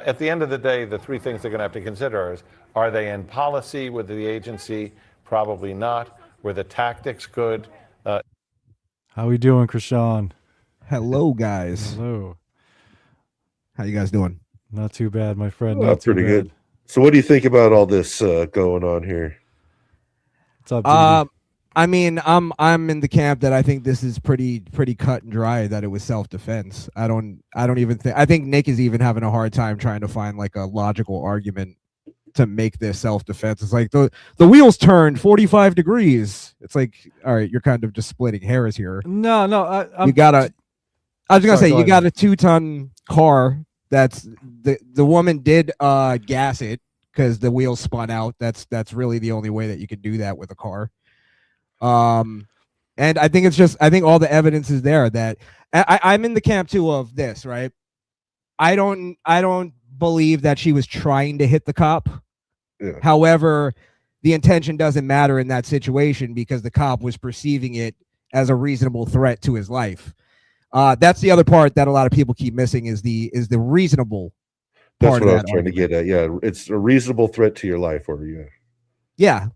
At the end of the day, the three things they're going to have to consider is, are they in policy with the agency? Probably not. Were the tactics good? How we doing, Crishaun? Hello, guys. Hello. How you guys doing? Not too bad, my friend. Well, Not too pretty bad. good. So what do you think about all this going on here? What's up, Jimmy? I mean, I'm in the camp that I think this is pretty cut and dry, that it was self-defense. I don't even think, I think Nick is even having a hard time trying to find like a logical argument to make this self-defense. It's like the wheels turned 45 degrees. It's like, all right, you're kind of just splitting hairs here. No, I was gonna say, you got a 2-ton car. That's the woman did gas it because the wheels spun out. That's really the only way that you could do that with a car. And I think I think all the evidence is there that I'm in the camp too of this, right? I don't believe that she was trying to hit the cop. Yeah. However, the intention doesn't matter in that situation because the cop was perceiving it as a reasonable threat to his life. That's the other part that a lot of people keep missing is the reasonable That's part what of I was that trying to argument. get at. Yeah, it's a reasonable threat to your life, or Yeah.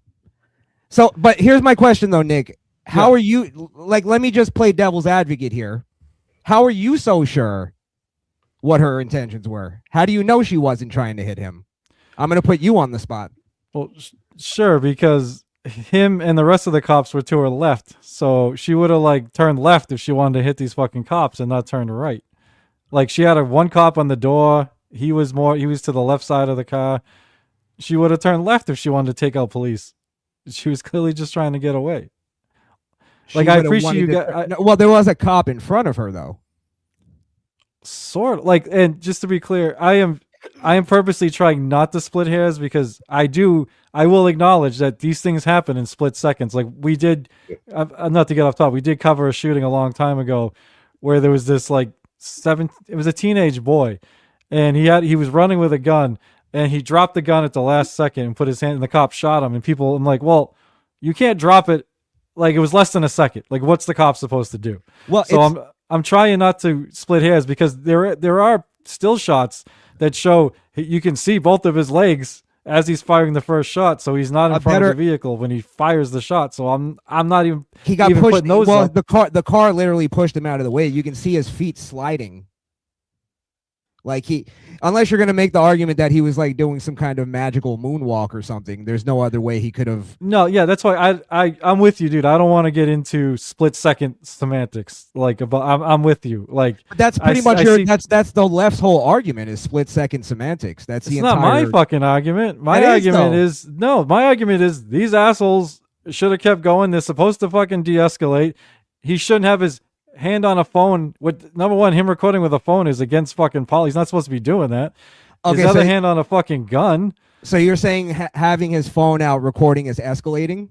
So, but here's my question though, Nick. How are you, like, let me just play devil's advocate here. How are you so sure what her intentions were? How do you know she wasn't trying to hit him? I'm going to put you on the spot. Well, sure, because him and the rest of the cops were to her left, so she would have like turned left if she wanted to hit these fucking cops and not turn right. Like she had one cop on the door. He was to the left side of the car. She would have turned left if she wanted to take out police. She was clearly just trying to get away. Like, I appreciate you got. Well, there was a cop in front of her though. Sort of like, and just to be clear, I am purposely trying not to split hairs because I will acknowledge that these things happen in split seconds. Like we did, not to get off topic, we did cover a shooting a long time ago where there was this like it was a teenage boy, and he was running with a gun, and he dropped the gun at the last second and put his hand, and the cop shot him. And I'm like, well, you can't drop it. Like it was less than a second. Like what's the cop supposed to do? Well, so I'm trying not to split hairs because there are still shots that show you can see both of his legs as he's firing the first shot. So he's not in front of the vehicle when he fires the shot. So I'm not even. He got even pushed. Those well, up. the car literally pushed him out of the way. You can see his feet sliding. Like unless you're gonna make the argument that he was like doing some kind of magical moonwalk or something, there's no other way he could have. No, yeah, that's why I'm with you, dude. I don't want to get into split second semantics. Like, I'm with you. Like, but that's pretty much that's the left's whole argument is split second semantics. That's the entire. It's not my fucking argument. My argument is these assholes should have kept going. They're supposed to fucking de-escalate. He shouldn't have his hand on a phone. With number one, him recording with a phone is against fucking policy. He's not supposed to be doing that. Okay, his other hand on a fucking gun. So you're saying having his phone out recording is escalating?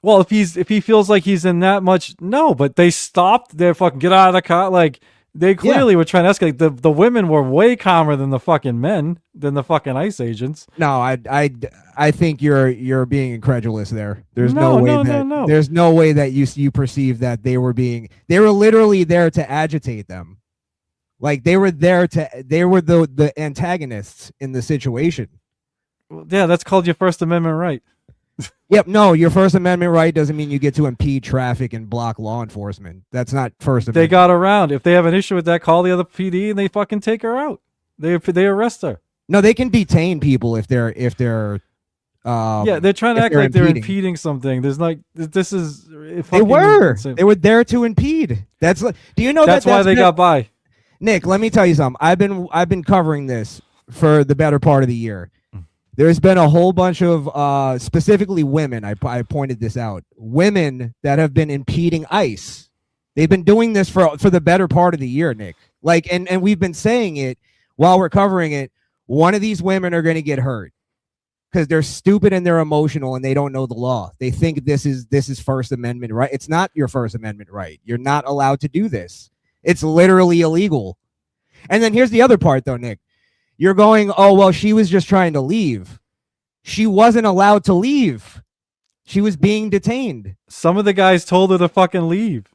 Well, if he feels like he's in that much, no. But they stopped. They're fucking get out of the car. Like they clearly were trying to escalate. The women were way calmer than the fucking men, than the fucking ICE agents. No, I think you're being incredulous there. There's no way there's no way that you perceive that they were literally there to agitate them. Like they were the antagonists in the situation. Yeah, that's called your First Amendment right. Yep, no, your First Amendment right doesn't mean you get to impede traffic and block law enforcement. That's not First Amendment. They got around. If they have an issue with that, call the other PD and they fucking take her out. They arrest her. No, they can detain people if they're they're trying to act like they're impeding something. There's like this is they were there to impede. That's do you know that's why they got by. Nick, let me tell you something. I've been covering this for the better part of the year. There's been a whole bunch of specifically women. I pointed this out. Women that have been impeding ICE. They've been doing this for the better part of the year, Nick. Like, and we've been saying it while we're covering it. One of these women are going to get hurt because they're stupid and they're emotional and they don't know the law. They think this is First Amendment right. It's not your First Amendment right. You're not allowed to do this. It's literally illegal. And then here's the other part, though, Nick. You're going, oh, well, she was just trying to leave. She wasn't allowed to leave. She was being detained. Some of the guys told her to fucking leave.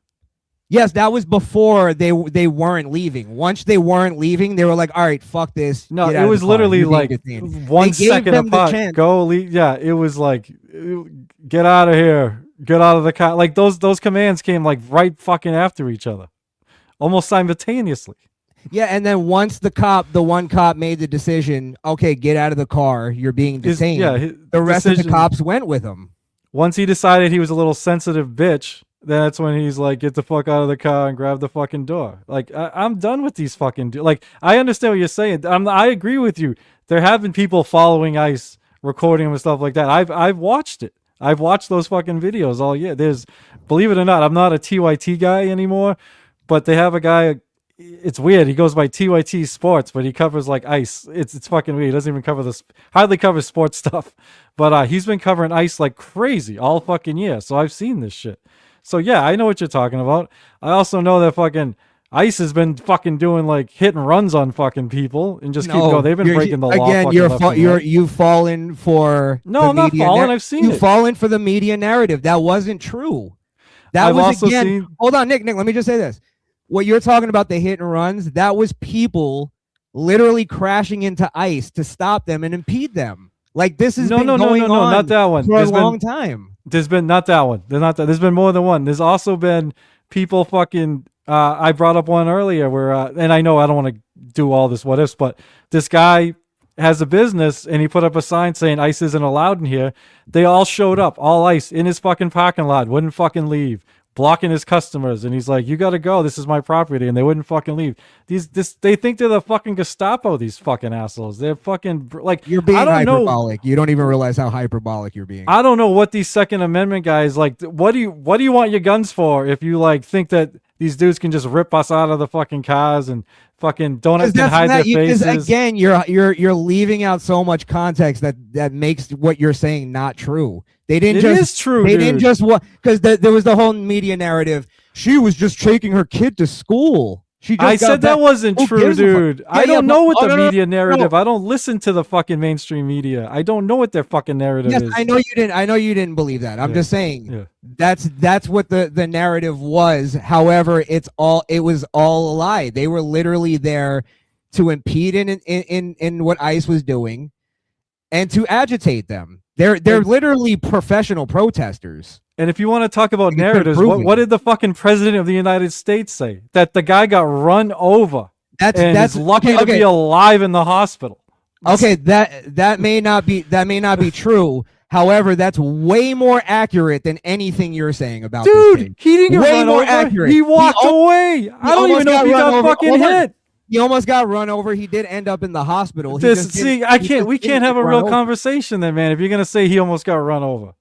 Yes, that was before they weren't leaving. Once they weren't leaving, they were like, "All right, fuck this." No, get it out of was the car. literally You're being like detained." 1 They gave second them the apart. chance. Go leave. Yeah, it was like, get out of here, get out of the car. Like those commands came like right fucking after each other, almost simultaneously. Yeah, and then once the one cop made the decision, okay, get out of the car. You're being detained. The rest of the cops went with him. Once he decided he was a little sensitive bitch, that's when he's like, get the fuck out of the car and grab the fucking door. Like, I'm done with these fucking like, I understand what you're saying. I agree with you. There have been people following ICE, recording them and stuff like that. I've watched it. I've watched those fucking videos all year. Believe it or not, I'm not a TYT guy anymore, but they have a guy. It's weird. He goes by TYT Sports, but he covers like ICE. It's fucking weird. He doesn't even cover hardly covers sports stuff. But he's been covering ICE like crazy all fucking year. So I've seen this shit. So yeah, I know what you're talking about. I also know that fucking ICE has been fucking doing like hit and runs on fucking people and just keep going. They've been breaking the law. Again, you've fallen for no, I'm not falling. I've seen you've fallen for the media narrative. That wasn't true. That was again. Hold on, Nick. Let me just say this. What you're talking about, the hit and runs, that was people literally crashing into ICE to stop them and impede them. Like this has been going on not that one. for a long time. There's been not that one. There's been more than one. There's also been people fucking. I brought up one earlier where, and I know I don't want to do all this what ifs, but this guy has a business and he put up a sign saying ICE isn't allowed in here. They all showed up, all ICE in his fucking parking lot, wouldn't fucking leave, blocking his customers, and he's like, "You gotta go. This is my property," and they wouldn't fucking leave. They think they're the fucking Gestapo. These fucking assholes. They're fucking like. You're being hyperbolic. You don't even realize how hyperbolic you're being. I don't know what these Second Amendment guys like. What do you want your guns for if you like think that these dudes can just rip us out of the fucking cars and fucking don't hide their faces? Again, you're leaving out so much context that makes what you're saying not true. They didn't It is true, They dude. didn't just because there was the whole media narrative. She was just taking her kid to school. I said that wasn't true, dude. I don't know what the media narrative. I don't listen to the fucking mainstream media. I don't know what their fucking narrative is. I know you didn't. I know you didn't believe that. I'm just saying that's what the narrative was. However, it was all a lie. They were literally there to impede in what ICE was doing and to agitate them. They're literally professional protesters. And if you want to talk about narratives, what did the fucking president of the United States say? That the guy got run over and is lucky to be alive in the hospital. Okay, that may not be true. However, that's way more accurate than anything you're saying about this dude. thing. He didn't get way run more over. Accurate. He walked away. I don't even know if he got fucking hit. He almost got run over. He did end up in the hospital. We can't have a real conversation then, man. If you're gonna say he almost got run over.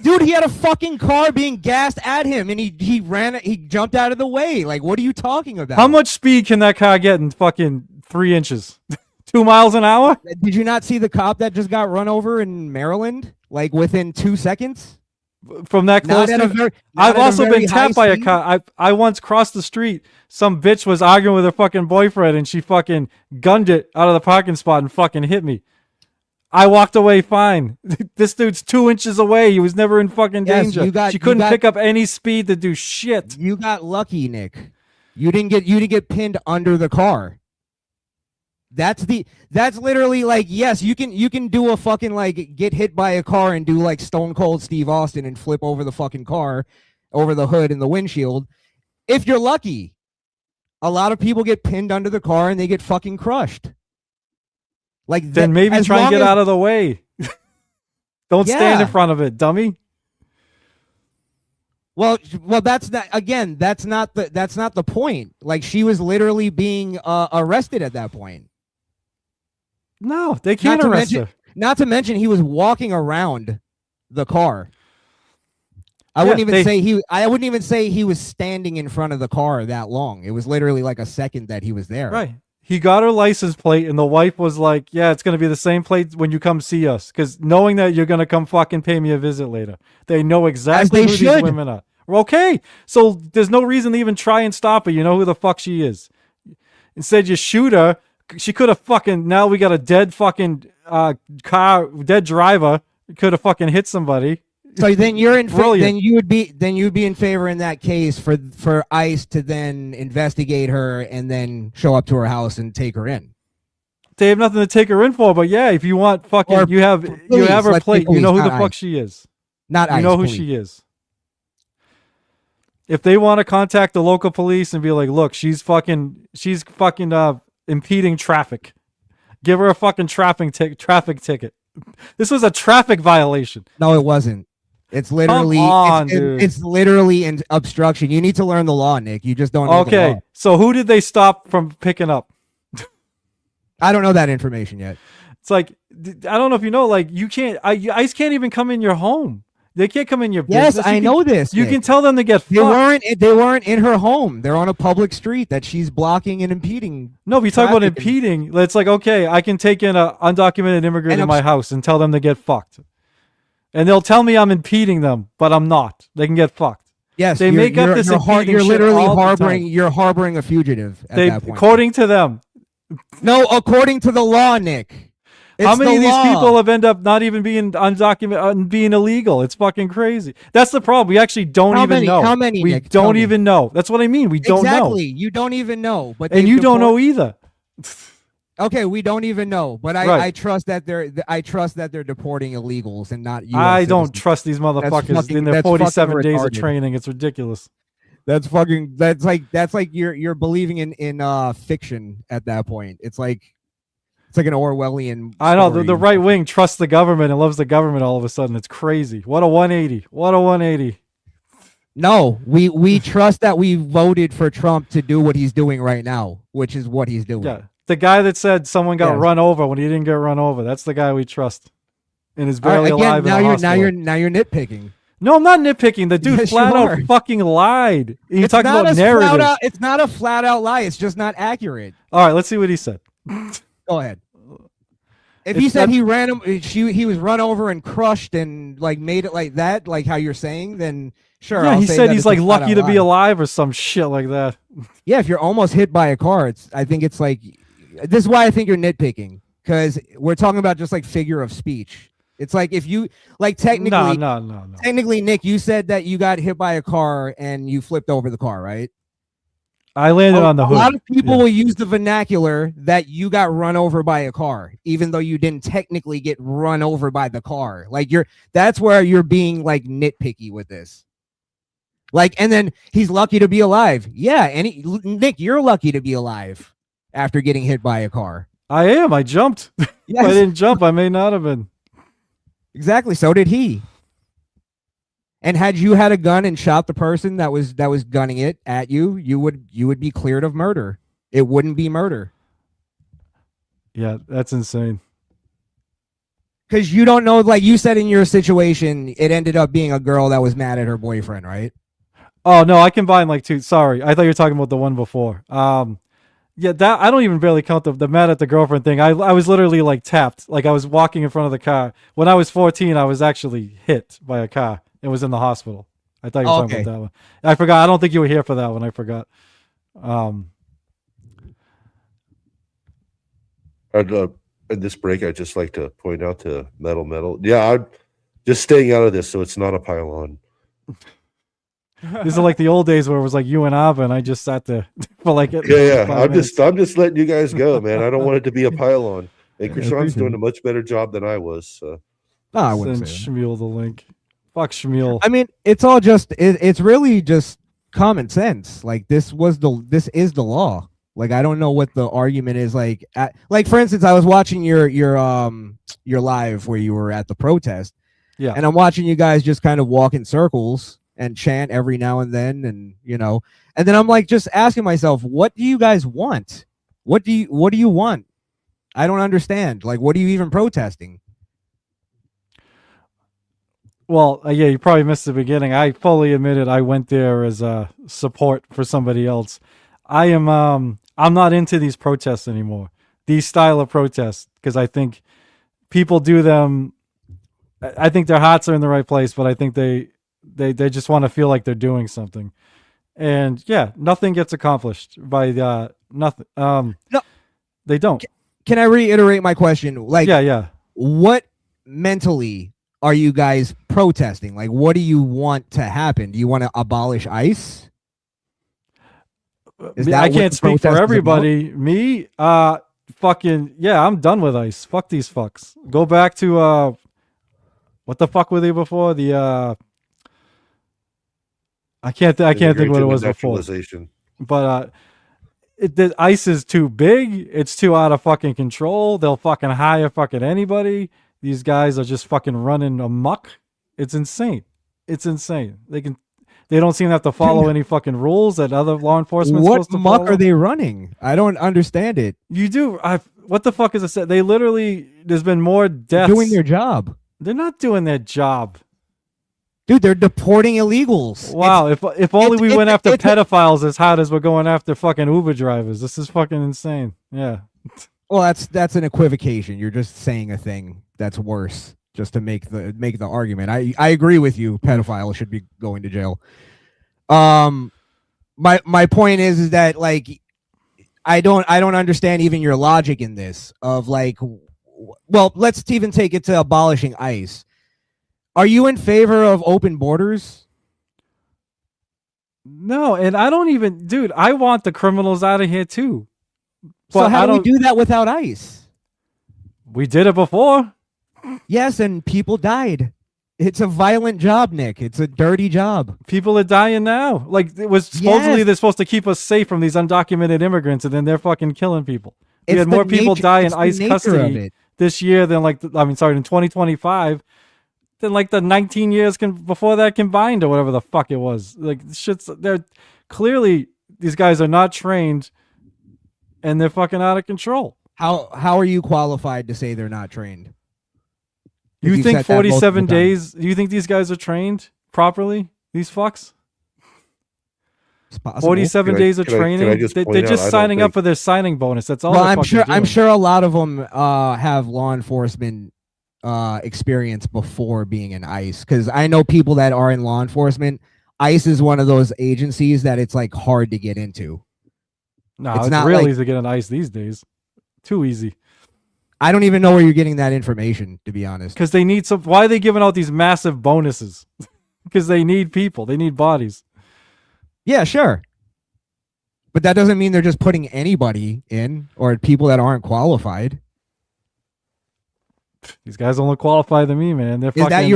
Dude, he had a fucking car being gassed at him, and he jumped out of the way. Like, what are you talking about? How much speed can that car get in fucking 3 inches? 2 miles an hour? Did you not see the cop that just got run over in Maryland? Like within 2 seconds? From that close? I've also been tapped by a cop. I once crossed the street. Some bitch was arguing with her fucking boyfriend, and she fucking gunned it out of the parking spot and fucking hit me. I walked away fine. This dude's 2 inches away. He was never in fucking danger. She couldn't pick up any speed to do shit. You got lucky, Nick. You didn't get pinned under the car. That's literally like, yes, you can do a fucking like get hit by a car and do like Stone Cold Steve Austin and flip over the fucking car, over the hood and the windshield. If you're lucky. A lot of people get pinned under the car and they get fucking crushed. Like then maybe try and get out of the way. Don't stand in front of it, dummy. Well, that's not the point. Like she was literally being arrested at that point. No, they can't arrest her. Not to mention he was walking around the car. I wouldn't even say he was standing in front of the car that long. It was literally like a second that he was there. Right. He got her license plate, and the wife was like, yeah, it's going to be the same plate when you come see us. Because knowing that you're going to come fucking pay me a visit later. They know exactly who these women are. Okay. So there's no reason to even try and stop her. You know who the fuck she is. Instead, you shoot her. She could have fucking, now we got a dead fucking car, dead driver. Could have fucking hit somebody. So then you're in. Brilliant. Then you would be in favor in that case for ICE to then investigate her and then show up to her house and take her in. They have nothing to take her in for, but yeah, if you want fucking, Or you have police, her let's say plate. You know who police, the not fuck ICE. she is. Not You ICE. know who police. she is. If they want to contact the local police and be like, look, she's fucking impeding traffic. Give her a fucking traffic ticket. This was a traffic violation. No, it wasn't. It's literally on, dude. it's literally an obstruction. You need to learn the law, Nick. You just don't know the Okay, law. so who did they stop from picking up? I don't know that information yet. It's like, I don't know if you know, like, you can't, ICE can't even come in your home. They can't come in your Yes, business. I know this. You Nick. can tell them to get They fucked. weren't in her home. They're on a public street that she's blocking and impeding. No, if you talk about traffic. impeding, it's like, okay, I can take in an undocumented immigrant And in my house and tell them to get fucked. And they'll tell me I'm impeding them, but I'm not. They can get fucked. Yes, They make up this impeding You're shit literally all the harboring. time. You're harboring a fugitive at They, that point. according to them, No, according to the law, Nick. how It's many the of these law. people have ended up not even being undocumented, being illegal? It's fucking crazy. That's the problem. We actually don't How even many? know. How many, We Nick? Tell don't me. even know. That's what I mean. We don't Exactly. know. You don't even know. But And they've you don't know deported- either. Okay, we don't even know. But Right. I trust that they're deporting illegals and not you. I don't trust these motherfuckers fucking- in their that's 47 fucking days of retarded. training. It's ridiculous. That's like you're believing in fiction at that point. It's like an Orwellian. I know the story. right wing trusts the government and loves the government all of a sudden. It's crazy. What a 180. What a 180. No, we trust that we voted for Trump to do what he's doing right now, which is what he's doing. Yeah. The guy that said someone got Yes. run over when he didn't get run over. That's the guy we trust. And is All right, barely alive now in a you're hospital. now you're nitpicking. No, I'm not nitpicking. The dude Yes, flat you out are. fucking lied. He It's talked not about a flat narratives. out, it's not a flat out lie. It's just not accurate. All right, let's see what he said. Go ahead. If It's he said not- he ran him, he was run over and crushed and like made it like that, like how you're saying, then sure. Yeah, I'll he say said that he's it's a like flat lucky out to be lie. alive or some shit like that. Yeah, if you're almost hit by a car, I think it's like this is why I think you're nitpicking, because we're talking about just like figure of speech. It's like if you like technically, No. technically, Nick, you said that you got hit by a car and you flipped over the car, right? I landed on the A hood. lot of people Yeah. will use the vernacular that you got run over by a car, even though you didn't technically get run over by the car. Like that's where you're being like nitpicky with this. Like, and then he's lucky to be alive. Yeah, Nick, you're lucky to be alive after getting hit by a car. I am. I jumped. If I Yes, didn't jump, I may not have been. exactly. So did he. And had you had a gun and shot the person that was gunning it at you, you would be cleared of murder. It wouldn't be murder. Yeah, that's insane. Because you don't know, like you said in your situation, it ended up being a girl that was mad at her boyfriend, right? Oh no, I combined like two. Sorry, I thought you were talking about the one before. Yeah, that I don't even barely count the mad at the girlfriend thing. I was literally like tapped, like I was walking in front of the car. When I was 14, I was actually hit by a car and was in the hospital. I thought you were talking Okay. about that one. I forgot. I don't think you were here for that one. I forgot. In this break, I'd just like to point out to Metal. Yeah, I'm just staying out of this, so it's not a pile-on. This is like the old days where it was like you and Ava, and I just sat there for like Yeah. 5 I'm minutes. just letting you guys go, man. I don't want it to be a pile-on. And I Crishaun's appreciate doing it. a much better job than I was. So. No, I wouldn't Send say that. Shmuel the link. Fuck Shmuel. I mean, it's all just it's really just common sense. Like this is the law. Like I don't know what the argument is. Like for instance, I was watching your live where you were at the protest. Yeah. And I'm watching you guys just kind of walk in circles and chant every now and then, and and then I'm like just asking myself, what do you guys want? What do you want? I don't understand. Like, what are you even protesting? Well, yeah, you probably missed the beginning. I fully admitted I went there as a support for somebody else. I'm not into these protests anymore. These style of protests, because I think people do them. I think their hearts are in the right place, but I think they just want to feel like they're doing something. And yeah, nothing gets accomplished by nothing. No. They don't. Can I reiterate my question? Like, Yeah. what mentally are you guys protesting? Like, what do you want to happen? Do you want to abolish ICE? Is that I what can't the speak for protest is everybody. Me, fucking yeah, I'm done with ICE. Fuck these fucks. Go back to what the fuck were they before? The I can't think what it was before. Naturalization. But the ICE is too big. It's too out of fucking control. They'll fucking hire fucking anybody. These guys are just fucking running amok. It's insane. It's insane. They don't seem to have to follow any fucking rules that other law enforcement. What muck are they running? I don't understand it. You do. What the fuck is it? They literally. There's been more deaths. Doing their job. They're not doing their job. Dude, they're deporting illegals. Wow, if only we went after pedophiles as hard as we're going after fucking Uber drivers. This is fucking insane. Yeah. Well, that's an equivocation. You're just saying a thing that's worse just to make the argument. I agree with you. Pedophiles should be going to jail. My point is that like I don't understand even your logic in this of like, well, let's even take it to abolishing ICE. Are you in favor of open borders? No, and I don't even, dude. I want the criminals out of here too. So how do we do that without ICE? We did it before. Yes, and people died. It's a violent job, Nick. It's a dirty job. People are dying now. Like it was supposedly they're supposed to keep us safe from these undocumented immigrants, and then they're fucking killing people. We had more people die in ICE custody this year than in 2025 than like the 19 years before that combined or whatever the fuck it was. Like they're clearly these guys are not trained, and they're fucking out of control. How are you qualified to say they're not trained? You think 47 days? Do you think these guys are trained properly? These fucks? 47 days of training. They're just signing up for their signing bonus. That's all. Well, I'm sure a lot of them have law enforcement experience before being in ICE, because I know people that are in law enforcement. ICE is one of those agencies that it's like hard to get into. No, it's not real easy to get on ICE these days. Too easy. I don't even know where you're getting that information, to be honest. Because they need some. Why are they giving out these massive bonuses? Because they need people. They need bodies. Yeah, sure. But that doesn't mean they're just putting anybody in or people that aren't qualified. These guys don't look qualified to me, man. They're Is that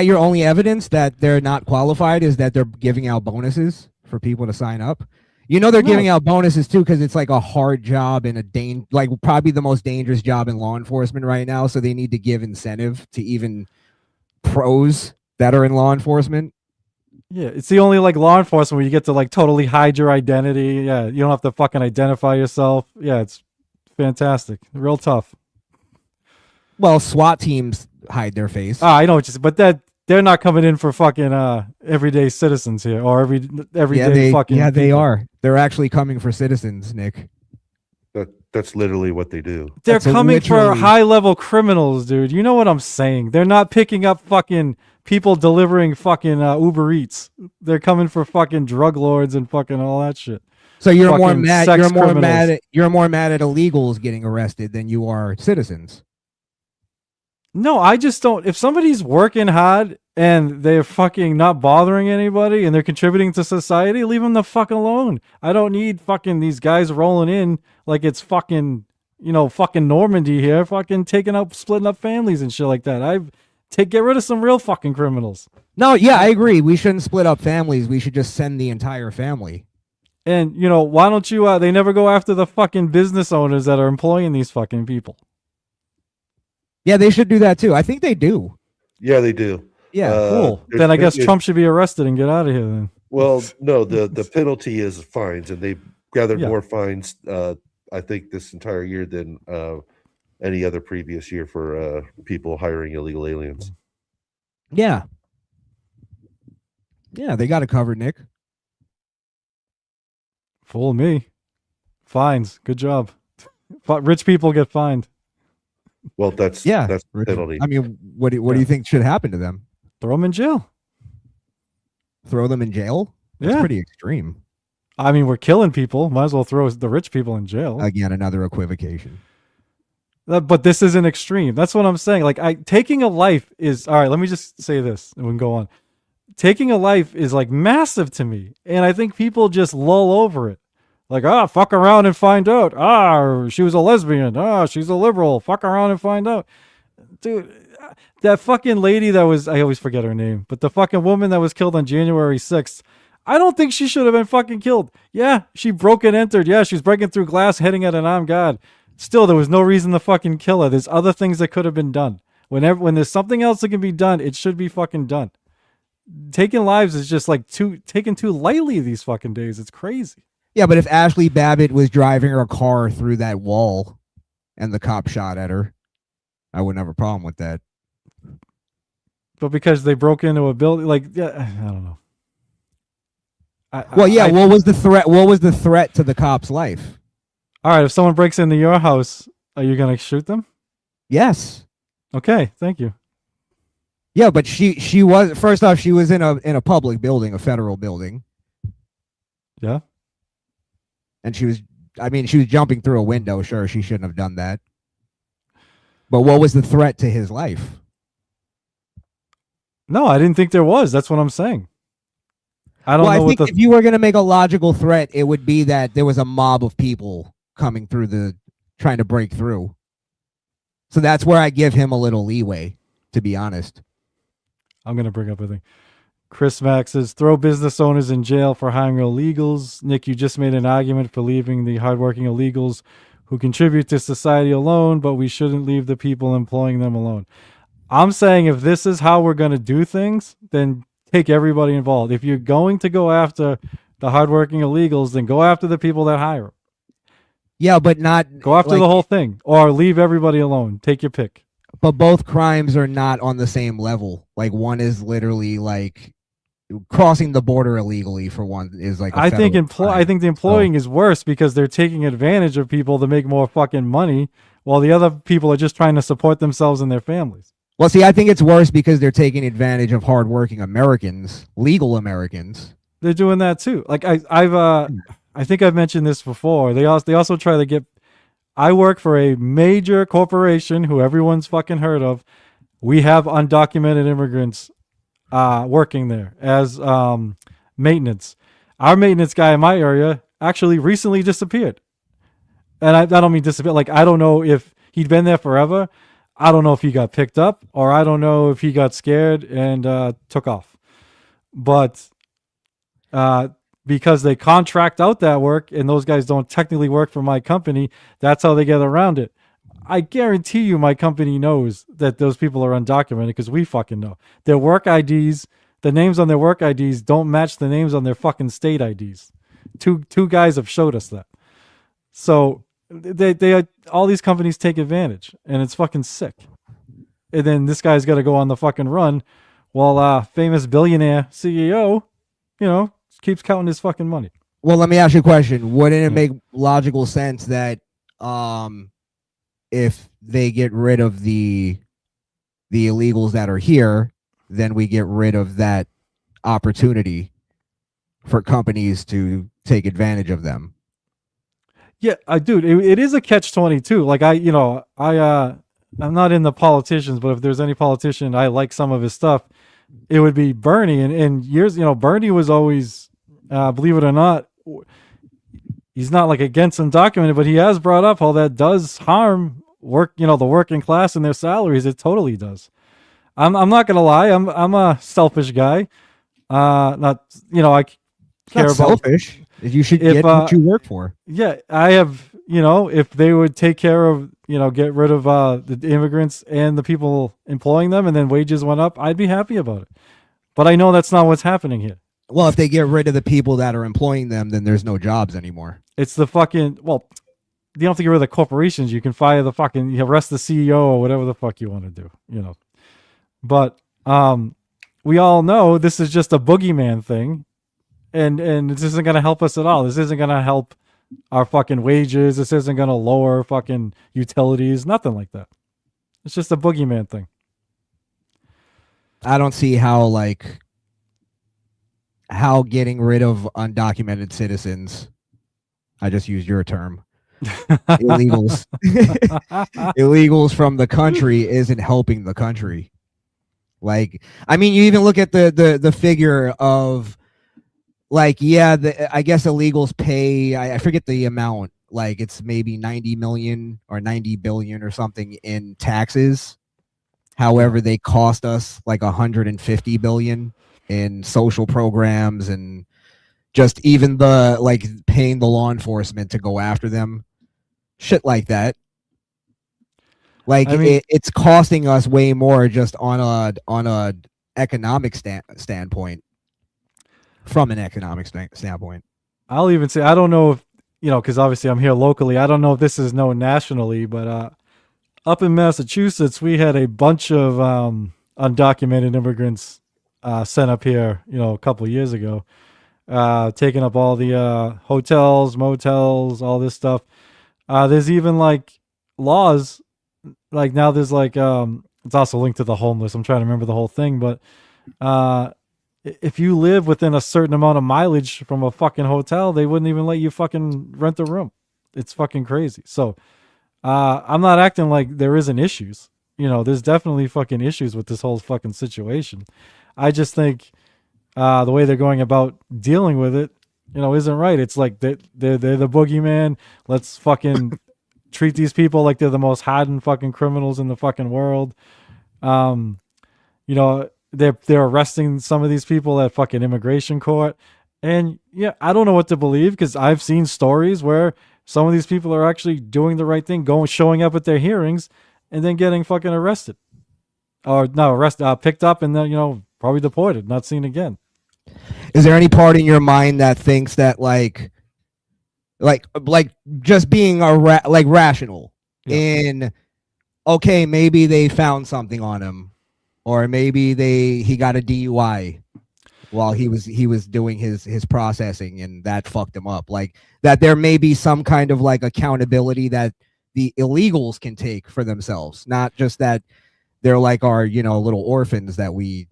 your only evidence that they're not qualified? Is that they're giving out bonuses for people to sign up? You know they're giving out bonuses too because it's like a hard job and like probably the most dangerous job in law enforcement right now. So they need to give incentive to even pros that are in law enforcement. Yeah, it's the only like law enforcement where you get to like totally hide your identity. Yeah, you don't have to fucking identify yourself. Yeah, it's fantastic. Real tough. Well, SWAT teams hide their face. I know, but they're not coming in for fucking everyday citizens here or everyday fucking. Yeah, they are. They're actually coming for citizens, Nick. That's literally what they do. They're coming for high-level criminals, dude. You know what I'm saying? They're not picking up fucking people delivering fucking Uber Eats. They're coming for fucking drug lords and fucking all that shit. So you're more mad. You're more mad at illegals getting arrested than you are citizens. No, I just don't. If somebody's working hard and they're fucking not bothering anybody and they're contributing to society, leave them the fuck alone. I don't need fucking these guys rolling in like it's fucking, fucking Normandy here, fucking splitting up families and shit like that. Get rid of some real fucking criminals. No, yeah, I agree. We shouldn't split up families. We should just send the entire family. And, why don't you, they never go after the fucking business owners that are employing these fucking people. Yeah, they should do that too. I think they do. Yeah, they do. Yeah, cool. Then I guess Trump should be arrested and get out of here then. Well, no, the penalty is fines, and they've gathered more fines, I think, this entire year than any other previous year for people hiring illegal aliens. Yeah. Yeah, they got it covered, Nick. Fool me. Fines. Good job. Rich people get fined. Well, that's the penalty. I mean, what do you think should happen to them? Throw them in jail. Throw them in jail? That's pretty extreme. I mean, we're killing people. Might as well throw the rich people in jail. Again, another equivocation. But this is an extreme. That's what I'm saying. Like, taking a life is all right. Let me just say this, and we can go on. Taking a life is like massive to me, and I think people just lull over it. Like, fuck around and find out. She was a lesbian. She's a liberal. Fuck around and find out. Dude, that fucking lady that was, I always forget her name, but the fucking woman that was killed on January 6th, I don't think she should have been fucking killed. Yeah, she broke and entered. Yeah, she's breaking through glass, hitting at an armed guard. Still, there was no reason to fucking kill her. There's other things that could have been done. When there's something else that can be done, it should be fucking done. Taking lives is just like taken too lightly these fucking days. It's crazy. Yeah, but if Ashley Babbitt was driving her car through that wall and the cop shot at her, I wouldn't have a problem with that. But because they broke into a building, like, yeah, I don't know. What was the threat? What was the threat to the cop's life? All right, if someone breaks into your house, are you gonna shoot them? Yes. Okay, thank you. Yeah, but she was, first off, she was in a public building, a federal building. Yeah. And she was jumping through a window. Sure, she shouldn't have done that. But what was the threat to his life? No, I didn't think there was. That's what I'm saying. I don't know. I think if you were going to make a logical threat, it would be that there was a mob of people coming through trying to break through. So that's where I give him a little leeway, to be honest. I'm going to bring up a thing. Chris Mack says, throw business owners in jail for hiring illegals. Nick, you just made an argument for leaving the hardworking illegals who contribute to society alone, but we shouldn't leave the people employing them alone. I'm saying if this is how we're going to do things, then take everybody involved. If you're going to go after the hardworking illegals, then go after the people that hire them. Yeah, but not... Go after the whole thing, or leave everybody alone. Take your pick. But both crimes are not on the same level. Like, one is literally like... crossing the border illegally for one is like I think the employing is worse because they're taking advantage of people to make more fucking money while the other people are just trying to support themselves and their families. Well, see, I think it's worse because they're taking advantage of hardworking Americans, legal Americans. They're doing that too. Like I think I've mentioned this before. They also try to get. I work for a major corporation who everyone's fucking heard of. We have undocumented immigrants working there as maintenance. Our maintenance guy in my area actually recently disappeared. And I don't mean disappeared. Like, I don't know if he'd been there forever. I don't know if he got picked up, or I don't know if he got scared and took off. But because they contract out that work and those guys don't technically work for my company, that's how they get around it. I guarantee you my company knows that those people are undocumented because we fucking know. Their work IDs, the names on their work IDs don't match the names on their fucking state IDs. Two guys have showed us that. So they all these companies take advantage, and it's fucking sick. And then this guy's got to go on the fucking run while famous billionaire CEO, keeps counting his fucking money. Well, let me ask you a question. Wouldn't it make logical sense that if they get rid of the illegals that are here, then we get rid of that opportunity for companies to take advantage of them? Yeah, dude, it is a catch-22. Like I'm not in the politicians, but if there's any politician I like some of his stuff, it would be Bernie. And years, Bernie was always, believe it or not, he's not like against undocumented, but he has brought up how that does harm the working class and their salaries. It totally does. I'm not gonna lie. I'm a selfish guy. I care about selfish. You should get what you work for. Yeah, I have. If they would take care of, get rid of the immigrants and the people employing them, and then wages went up, I'd be happy about it. But I know that's not what's happening here. Well, if they get rid of the people that are employing them, then there's no jobs anymore. It's the fucking you don't have to get rid of the corporations. You can fire the fucking arrest the CEO or whatever the fuck you want to do. But we all know this is just a boogeyman thing. And this isn't going to help us at all. This isn't going to help our fucking wages. This isn't going to lower fucking utilities. Nothing like that. It's just a boogeyman thing. I don't see how getting rid of undocumented citizens, I just used your term, illegals. Illegals from the country isn't helping the country. Like, I mean, you even look at the figure of, like, yeah, I guess illegals pay, I forget the amount, like it's maybe 90 million or 90 billion or something in taxes. However, they cost us like 150 billion in social programs and just even the, like, paying the law enforcement to go after them. Shit like that. Like, I mean, it's costing us way more just on a economic standpoint. From an economic standpoint, I'll even say, I don't know if, because obviously I'm here locally. I don't know if this is known nationally, but up in Massachusetts, we had a bunch of undocumented immigrants sent up here, a couple of years ago, taking up all the hotels, motels, all this stuff. There's even like laws. Like now there's like it's also linked to the homeless. I'm trying to remember the whole thing, but if you live within a certain amount of mileage from a fucking hotel, they wouldn't even let you fucking rent a room. It's fucking crazy. So I'm not acting like there isn't issues. There's definitely fucking issues with this whole fucking situation. I just think the way they're going about dealing with it, isn't right. It's like they're the boogeyman. Let's fucking treat these people like they're the most hardened fucking criminals in the fucking world. They're arresting some of these people at fucking immigration court. And yeah, I don't know what to believe, because I've seen stories where some of these people are actually doing the right thing, showing up at their hearings and then getting fucking arrested. Or no, picked up and then, probably deported, not seen again. Is there any part in your mind that thinks that like just being rational in, okay, maybe they found something on him, or maybe he got a DUI while he was doing his processing and that fucked him up, like that there may be some kind of like accountability that the illegals can take for themselves, not just that they're like our little orphans that we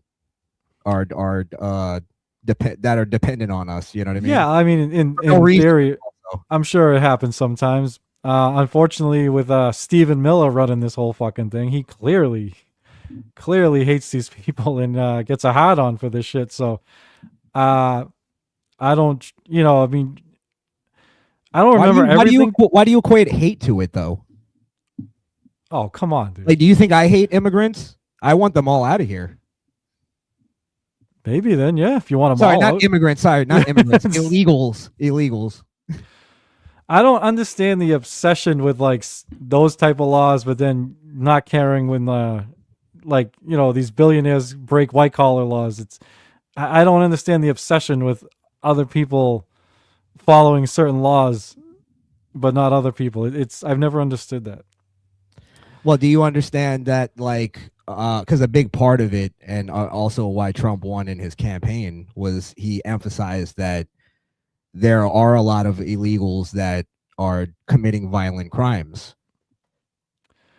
are that are dependent on us, you know what I mean? Yeah, I mean, in theory, I'm sure it happens sometimes. Unfortunately, with Stephen Miller running this whole fucking thing, he clearly hates these people and gets a hard on for this shit. So I don't, I mean, I don't remember everything. Why do you equate hate to it though? Oh, come on, dude. Like, do you think I hate immigrants? I want them all out of here. Maybe then, yeah, if you want them sorry, all not out. immigrants. Sorry, not immigrants. Illegals. I don't understand the obsession with like those type of laws, but then not caring when these billionaires break white collar laws. I don't understand the obsession with other people following certain laws, but not other people. I've never understood that. Well, do you understand that, like, because a big part of it, and also why Trump won in his campaign, was he emphasized that there are a lot of illegals that are committing violent crimes.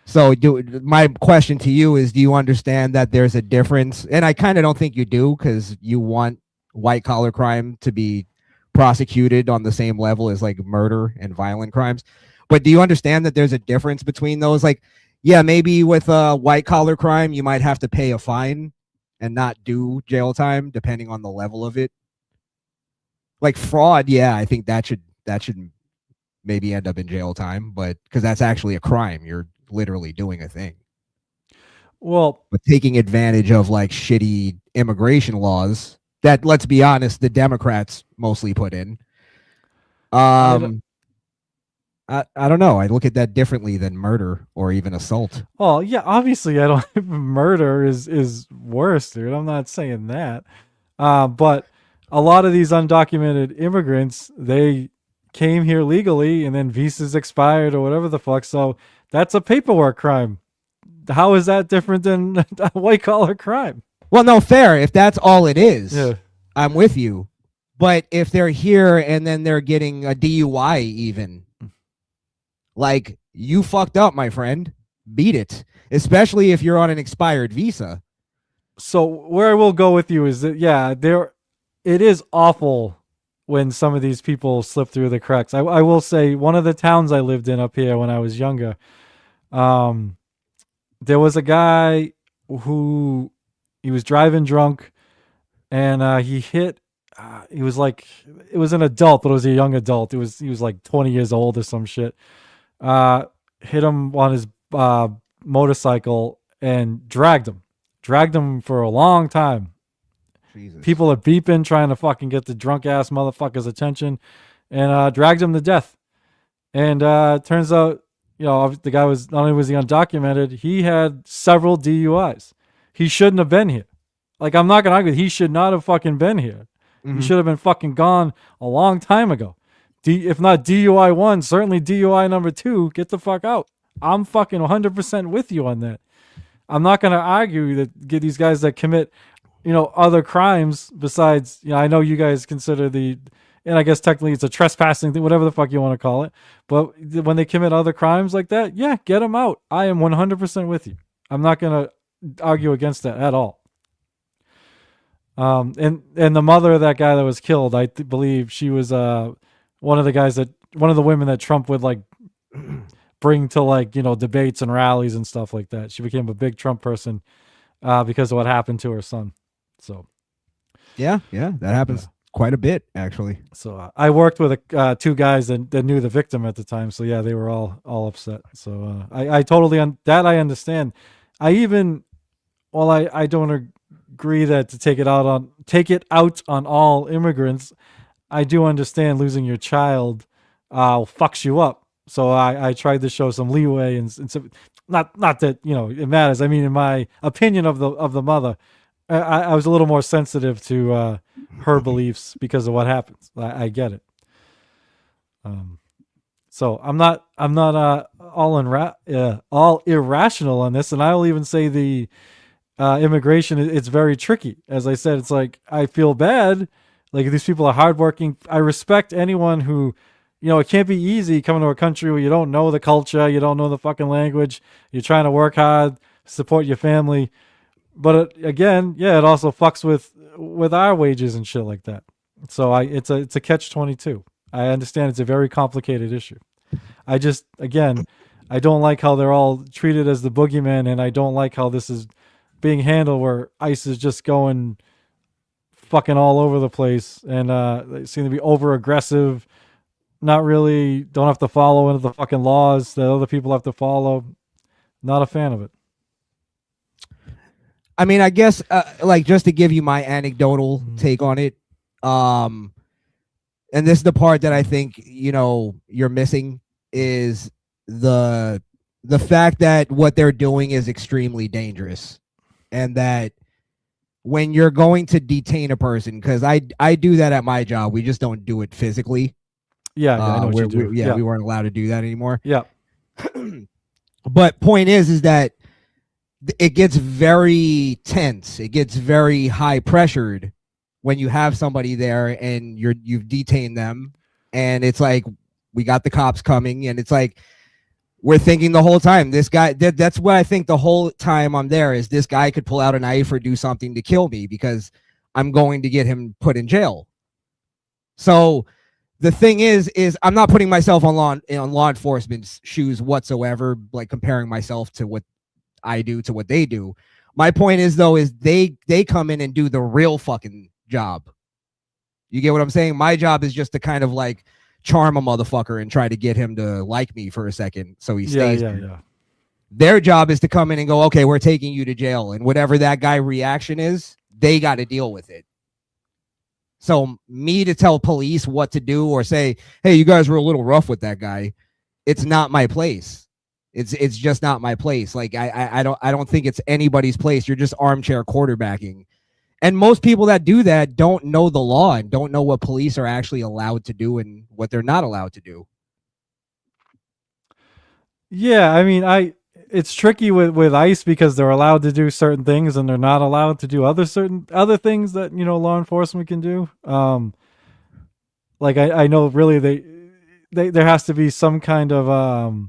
So my question to you is, do you understand that there's a difference? And I kind of don't think you do, because you want white collar crime to be prosecuted on the same level as like murder and violent crimes. But do you understand that there's a difference between those? Like, yeah, maybe with a white collar crime, you might have to pay a fine and not do jail time, depending on the level of it. Like fraud, yeah, I think that should maybe end up in jail time, but because that's actually a crime, you're literally doing a thing. Well, but taking advantage of like shitty immigration laws that, let's be honest, the Democrats mostly put in. I don't know. I look at that differently than murder or even assault. Oh yeah, obviously I don't. Murder is worse, dude. I'm not saying that. But a lot of these undocumented immigrants, they came here legally and then visas expired or whatever the fuck. So that's a paperwork crime. How is that different than a white collar crime? Well, no, fair. If that's all it is, yeah. I'm with you. But if they're here and then they're getting a DUI even, like, you fucked up, my friend. Beat it. Especially if you're on an expired visa. So where I will go with you is that, yeah, it is awful when some of these people slip through the cracks. I will say one of the towns I lived in up here when I was younger, there was a guy who he was driving drunk, and he hit. He was like, it was an adult, but it was a young adult. He was like 20 years old or some shit. Hit him on his motorcycle and dragged him for a long time. Jesus. People are beeping, trying to fucking get the drunk ass motherfucker's attention, and dragged him to death. And turns out, the guy was, not only was he undocumented, he had several DUIs. He shouldn't have been here. Like, I'm not gonna argue, he should not have fucking been here. Mhm. He should have been fucking gone a long time ago. If not DUI 1, certainly DUI number 2. Get the fuck out. I'm fucking 100% with you on that. I'm not gonna argue that get these guys that commit, other crimes besides, I know you guys consider and I guess technically it's a trespassing thing, whatever the fuck you want to call it. But when they commit other crimes like that, yeah, get them out. I am 100% with you. I'm not going to argue against that at all. And the mother of that guy that was killed, I believe she was one of the women that Trump would like bring to debates and rallies and stuff like that. She became a big Trump person because of what happened to her son. So Yeah, that happens quite a bit, actually. So I worked with two guys that knew the victim at the time. So yeah, they were all upset. So I totally I understand. I don't agree that to take it out on all immigrants. I do understand losing your child fucks you up. So I tried to show some leeway and so, not that it matters. I mean, in my opinion of the mother, I was a little more sensitive to her beliefs because of what happens. I get it. So I'm not all irrational on this, and I will even say the immigration. It's very tricky. As I said, it's like I feel bad. Like these people are hardworking. I respect anyone who, it can't be easy coming to a country where you don't know the culture, you don't know the fucking language. You're trying to work hard, support your family. But again, it also fucks with our wages and shit like that. So it's a catch-22. I understand it's a very complicated issue. I don't like how they're all treated as the boogeyman, and I don't like how this is being handled where ICE is just going fucking all over the place, and they seem to be over-aggressive, don't have to follow any of the fucking laws that other people have to follow. Not a fan of it. I mean, I guess, just to give you my anecdotal take on it, and this is the part that I think, you're missing, is the fact that what they're doing is extremely dangerous, and that when you're going to detain a person, because I do that at my job, we just don't do it physically. Yeah, I know what you do. We weren't allowed to do that anymore. Yeah. But point is that it gets very tense. It gets very high pressured when you have somebody there and you've detained them, and it's like we got the cops coming, and it's like we're thinking the whole time this guy. That's what I think the whole time I'm there is this guy could pull out a knife or do something to kill me because I'm going to get him put in jail. So the thing is I'm not putting myself on law enforcement's shoes whatsoever, like comparing myself to what I do to what they do. My point is they come in and do the real fucking job. You get what I'm saying? My job is just to kind of like charm a motherfucker and try to get him to like me for a second so he stays there. Yeah. Their job is to come in and go, okay, we're taking you to jail, and whatever that guy reaction is, they got to deal with it. So me to tell police what to do or say, hey, you guys were a little rough with that guy, it's not my place. It's just not my place. Like I don't think it's anybody's place. You're just armchair quarterbacking. And most people that do that don't know the law and don't know what police are actually allowed to do and what they're not allowed to do. Yeah, I mean, it's tricky with ICE because they're allowed to do certain things and they're not allowed to do other things that law enforcement can do. Like I know really they there has to be some kind of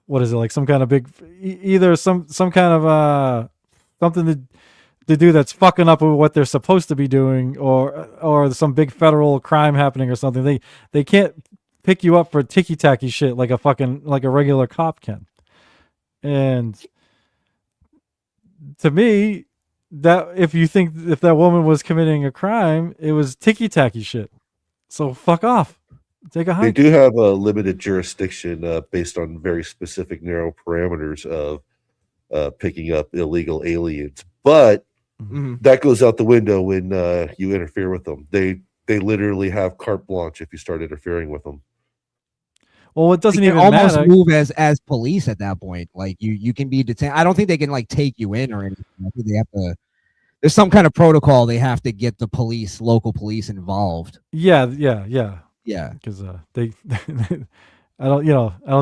what is it, like some kind of big either some kind of something the dude that's fucking up with what they're supposed to be doing, or some big federal crime happening or something. They can't pick you up for ticky tacky shit like a regular cop can. And to me, that if that woman was committing a crime, it was ticky tacky shit. So fuck off. Take a hike. They do have a limited jurisdiction based on very specific narrow parameters of picking up illegal aliens, but that goes out the window when you interfere with them. They literally have carte blanche if you start interfering with them. Well, it doesn't even almost matter. move as police at that point. Like you can be detained. I don't think they can like take you in or anything. I think they have to. There's some kind of protocol. They have to get the local police involved. Yeah. Because they, I don't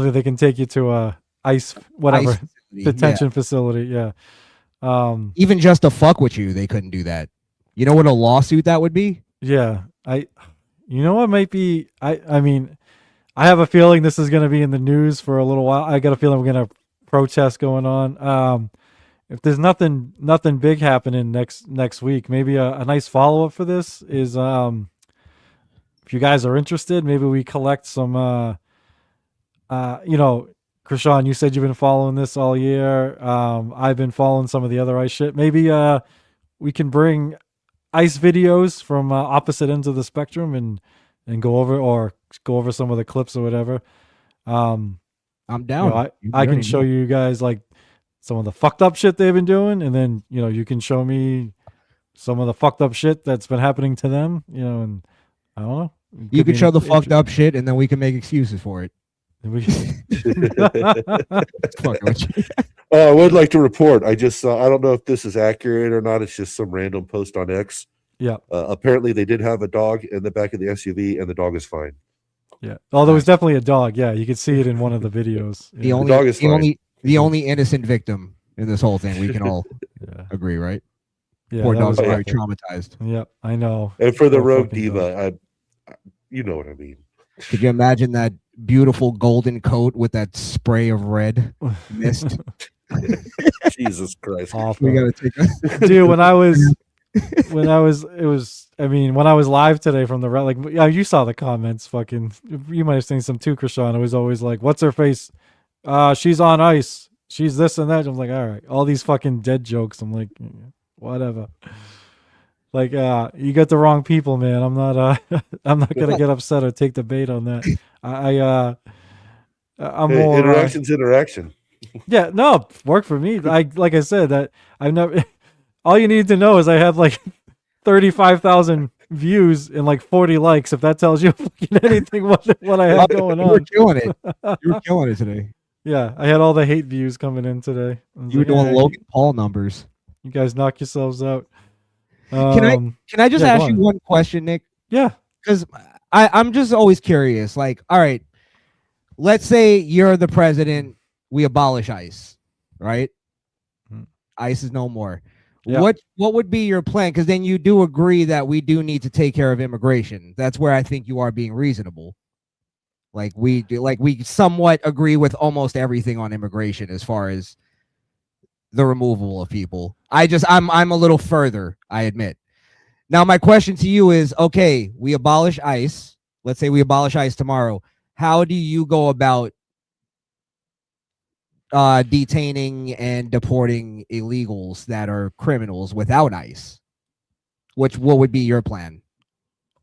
think they can take you to a ICE detention facility. Yeah. Even just to fuck with you, they couldn't do that. You know what a lawsuit that would be? Yeah. You know what might be? I mean, I have a feeling this is going to be in the news for a little while. I got a feeling we're going to have protests going on. If there's nothing big happening next week, maybe a nice follow up for this is if you guys are interested, maybe we collect some. Crishaun, you said you've been following this all year. I've been following some of the other ICE shit. Maybe we can bring ICE videos from opposite ends of the spectrum and go over some of the clips or whatever. I'm down. I can show you guys like some of the fucked up shit they've been doing, and then you can show me some of the fucked up shit that's been happening to them. And I don't know. You can show the fucked up shit, and then we can make excuses for it. I would like to report. I just I don't know if this is accurate or not. It's just some random post on X. Yeah. Apparently, they did have a dog in the back of the SUV, and the dog is fine. Yeah. Although it was definitely a dog. Yeah, you could see it in one of the videos. The only innocent victim in this whole thing. We can all agree, right? Yeah. Poor dog's very traumatized. Yep, I know. And for the rogue diva, you know what I mean. Could you imagine that beautiful golden coat with that spray of red mist? Jesus Christ! Awful. We gotta take Dude, when I was live today from the you saw the comments. Fucking, you might have seen some too, Crishaun. It was always like, "What's her face? She's on ice. She's this and that." I'm like, all right, all these fucking dead jokes. I'm like, whatever. Like, you got the wrong people, man. I'm not gonna get upset or take the bait on that. I'm more interaction. Yeah, no, work for me. Like I said, that I've never. All you need to know is I had like 35,000 views and like 40 likes. If that tells you anything, what I had going on. You were killing it. You were killing it today. Yeah, I had all the hate views coming in today. You were doing Logan Paul numbers. You guys knock yourselves out. Can I just ask you one question, Nick? Yeah. Because I'm just always curious. Like, all right, let's say you're the president. We abolish ICE, right? ICE is no more. Yeah. What would be your plan? Because then you do agree that we do need to take care of immigration. That's where I think you are being reasonable. Like we somewhat agree with almost everything on immigration as far as the removal of people. I'm a little further, I admit. Now my question to you is, okay, we abolish ICE. Let's say we abolish ICE tomorrow. How do you go about detaining and deporting illegals that are criminals without ICE? What would be your plan?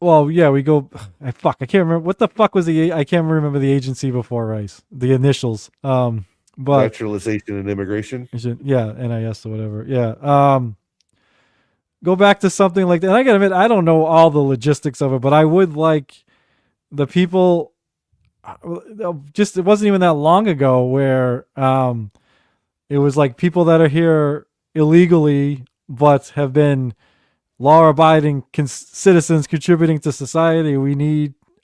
Well, yeah, we go. I can't remember what the fuck was I can't remember the agency before ICE. The initials. But naturalization and immigration. Yeah, NIS or whatever. Yeah. Go back to something like that. And I gotta admit, I don't know all the logistics of it, but I would like the people. Just it wasn't even that long ago where it was like people that are here illegally but have been law-abiding citizens contributing to society.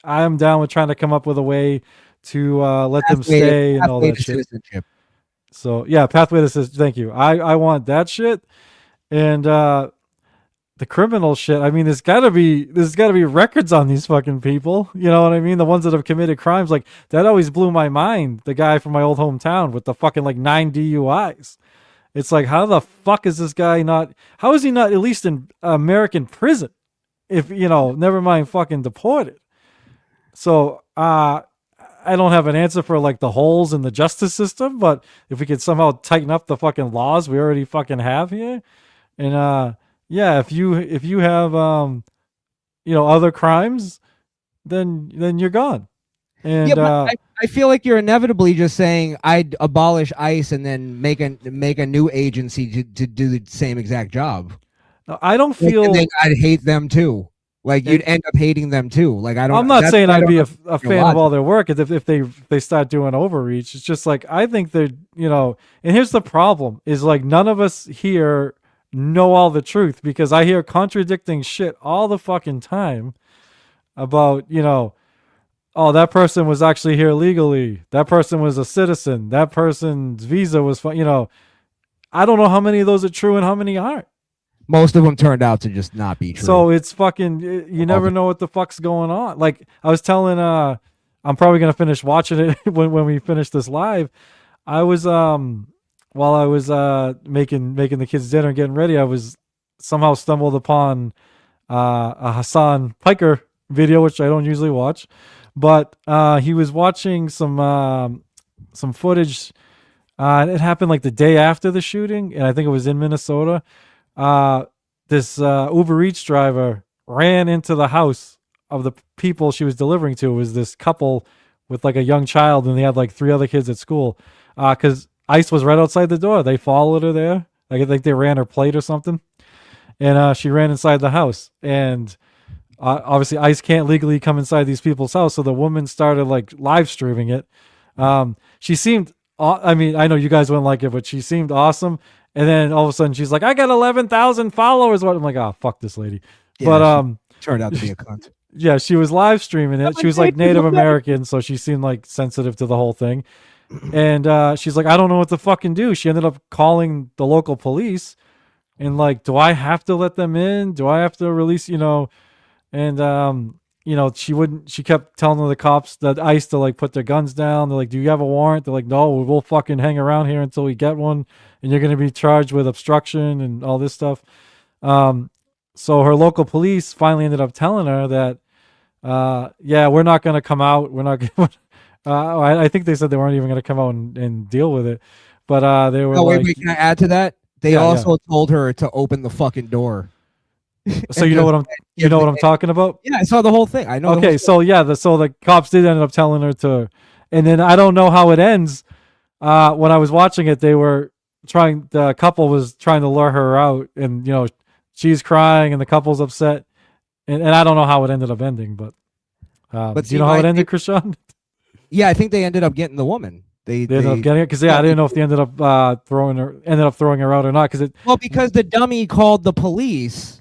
I am down with trying to come up with a way to let them stay and all that shit. So yeah, pathway to citizenship. Thank you. I want that shit. And the criminal shit. I mean, there's gotta be records on these fucking people. You know what I mean? The ones that have committed crimes. Like that always blew my mind. The guy from my old hometown with the fucking like 9 DUIs. It's like, how the fuck is this guy not? How is he not at least in American prison? If never mind fucking deported. So I don't have an answer for like the holes in the justice system, but if we could somehow tighten up the fucking laws we already fucking have here, and yeah, if you have other crimes, then you're gone. And yeah, but I feel like you're inevitably just saying I'd abolish ICE and then make a new agency to do the same exact job. I don't feel. And then I'd hate them too. Like you'd end up hating them too. Like I don't. I'm not saying I'd be a fan logic. of all their work if they start doing overreach. It's just like I think they're And here's the problem: is like none of us here know all the truth because I hear contradicting shit all the fucking time about oh, that person was actually here legally. That person was a citizen. That person's visa was I don't know how many of those are true and how many aren't. Most of them turned out to just not be true. So it's fucking, you never know what the fuck's going on. Like I was telling, I'm probably going to finish watching it when we finish this live. I was, while I was making the kids dinner and getting ready, I was somehow stumbled upon a Hassan Piker video, which I don't usually watch, but he was watching some footage. It happened like the day after the shooting, and I think it was in Minnesota. This Uber Eats driver ran into the house of the people she was delivering to. It was this couple with like a young child, and they had like 3 other kids at school. Because ICE was right outside the door. They followed her there. Like I think they ran her plate or something, and she ran inside the house. And obviously, ICE can't legally come inside these people's house, so the woman started like live streaming it. She seemed. I mean, I know you guys wouldn't like it, but she seemed awesome. And then all of a sudden she's like, I got 11,000 followers. I'm like, oh, fuck this lady. Yeah, but turned out to be a cunt. yeah, she was live streaming it. She was like Native American, so she seemed like sensitive to the whole thing. And she's like, I don't know what to fucking do. She ended up calling the local police and like, do I have to let them in? Do I have to release, And she kept telling the cops that ICE to like put their guns down. They're like, do you have a warrant? They're like, no, we'll fucking hang around here until we get one. And you're going to be charged with obstruction and all this stuff. So her local police finally ended up telling her that, yeah, we're not going to come out. We're not going I think they said they weren't even going to come out and deal with it. But they were wait, can I add to that? They also told her to open the fucking door. So you know what I'm talking about? Yeah, I saw the whole thing. I know. Okay, so yeah, so the cops did end up telling her to, and then I don't know how it ends. When I was watching it, the couple was trying to lure her out, and she's crying, and the couple's upset, and I don't know how it ended up ending, but do you know how it ended, Crishaun? Yeah, I think they ended up getting the woman. They ended up getting it because I didn't know if they ended up throwing her out or not because the dummy called the police.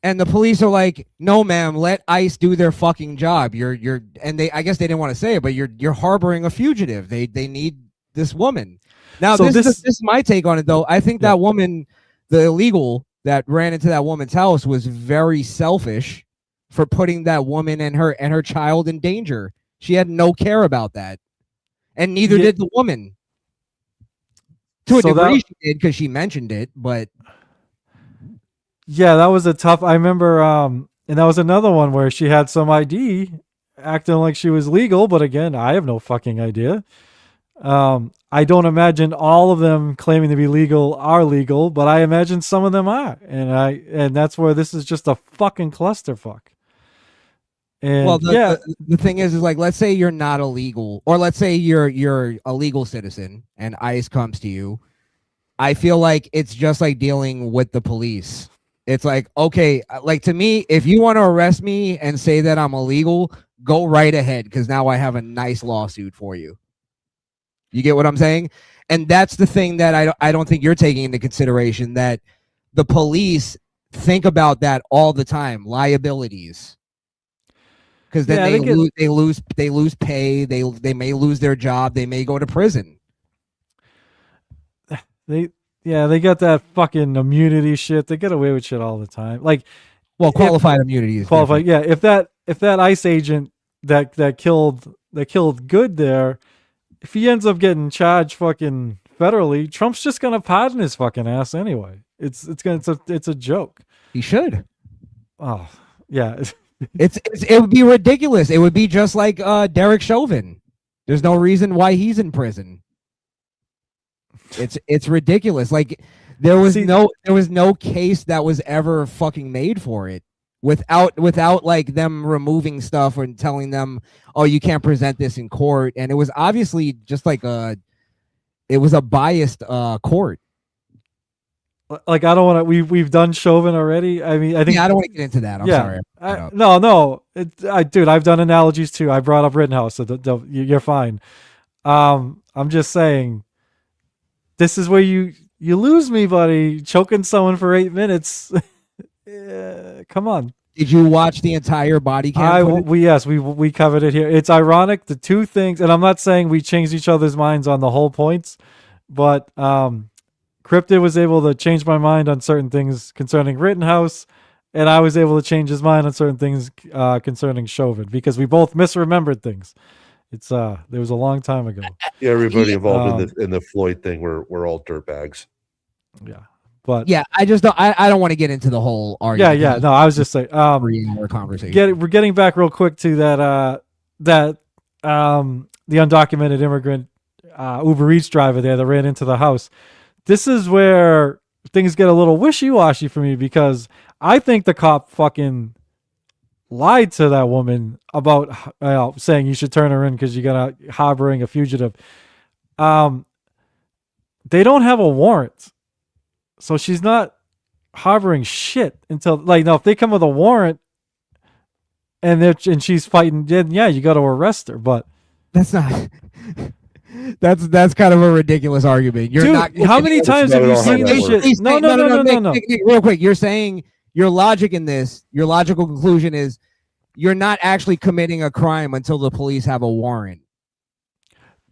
And the police are like, "No, ma'am, let ICE do their fucking job. I guess they didn't want to say it, but you're harboring a fugitive. They need this woman." Now, so this is my take on it, though. I think that woman, the illegal that ran into that woman's house, was very selfish for putting that woman and her child in danger. She had no care about that, and neither did the woman. To a degree, she did because she mentioned it, but. Yeah, that was a tough. I remember, and that was another one where she had some ID, acting like she was legal, but again, I have no fucking idea. I don't imagine all of them claiming to be legal are legal, but I imagine some of them are, and that's where this is just a fucking clusterfuck. And well, the thing is like, let's say you're not illegal, or let's say you're a legal citizen, and ICE comes to you. I feel like it's just like dealing with the police. It's like, okay, like to me, if you want to arrest me and say that I'm illegal, go right ahead, because now I have a nice lawsuit for you. You get what I'm saying? And that's the thing that I don't think you're taking into consideration, that the police think about that all the time, liabilities. Because then they lose pay, they may lose their job, they may go to prison. They got that fucking immunity shit. They get away with shit all the time. Like, well, qualified immunity is qualified. Different. Yeah, if that ICE agent that killed Good there, if he ends up getting charged fucking federally, Trump's just gonna pardon his fucking ass anyway. It's a joke. He should. Oh yeah. It would be ridiculous. It would be just like Derek Chauvin. There's no reason why he's in prison. It's ridiculous. Like there was no case that was ever fucking made for it without like them removing stuff and telling them, oh, you can't present this in court. And it was obviously just like it was a biased court. Like I don't want to. We've done Chauvin already. I mean, I think. Yeah, I don't want to get into that. I'm sorry. No. Dude, I've done analogies too. I brought up Rittenhouse, so you're fine. I'm just saying. This is where you lose me, buddy. Choking someone for 8 minutes. Come on. Did you watch the entire body cam? We covered it here. It's ironic. The two things, and I'm not saying we changed each other's minds on the whole points, but Cryptid was able to change my mind on certain things concerning Rittenhouse, and I was able to change his mind on certain things concerning Chauvin because we both misremembered things. It's there was a long time ago. Yeah, everybody involved in the Floyd thing we're all dirtbags. Yeah, but yeah, I just don't. I don't want to get into the whole argument. Yeah. No, I was just saying. 3-hour conversation. We're getting back real quick to that. The undocumented immigrant Uber Eats driver there that ran into the house. This is where things get a little wishy-washy for me because I think the cop fucking lied to that woman about saying you should turn her in because you got harboring a fugitive. They don't have a warrant, so she's not harboring shit until now. If they come with a warrant and she's fighting, then yeah, you got to arrest her. But that's not. That's kind of a ridiculous argument. You're Dude, not. How many times have you seen this shit? No. Nick, real quick, you're saying your logic in this. Your logical conclusion is you're not actually committing a crime until the police have a warrant.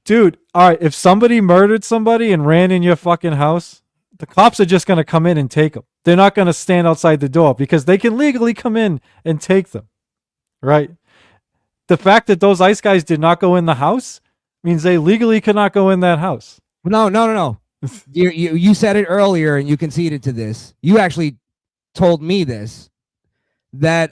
Dude, all right. If somebody murdered somebody and ran in your fucking house, the cops are just gonna come in and take them. They're not gonna stand outside the door because they can legally come in and take them. Right? The fact that those ICE guys did not go in the house means they legally could not go in that house. No. You said it earlier and you conceded to this. You actually told me this, that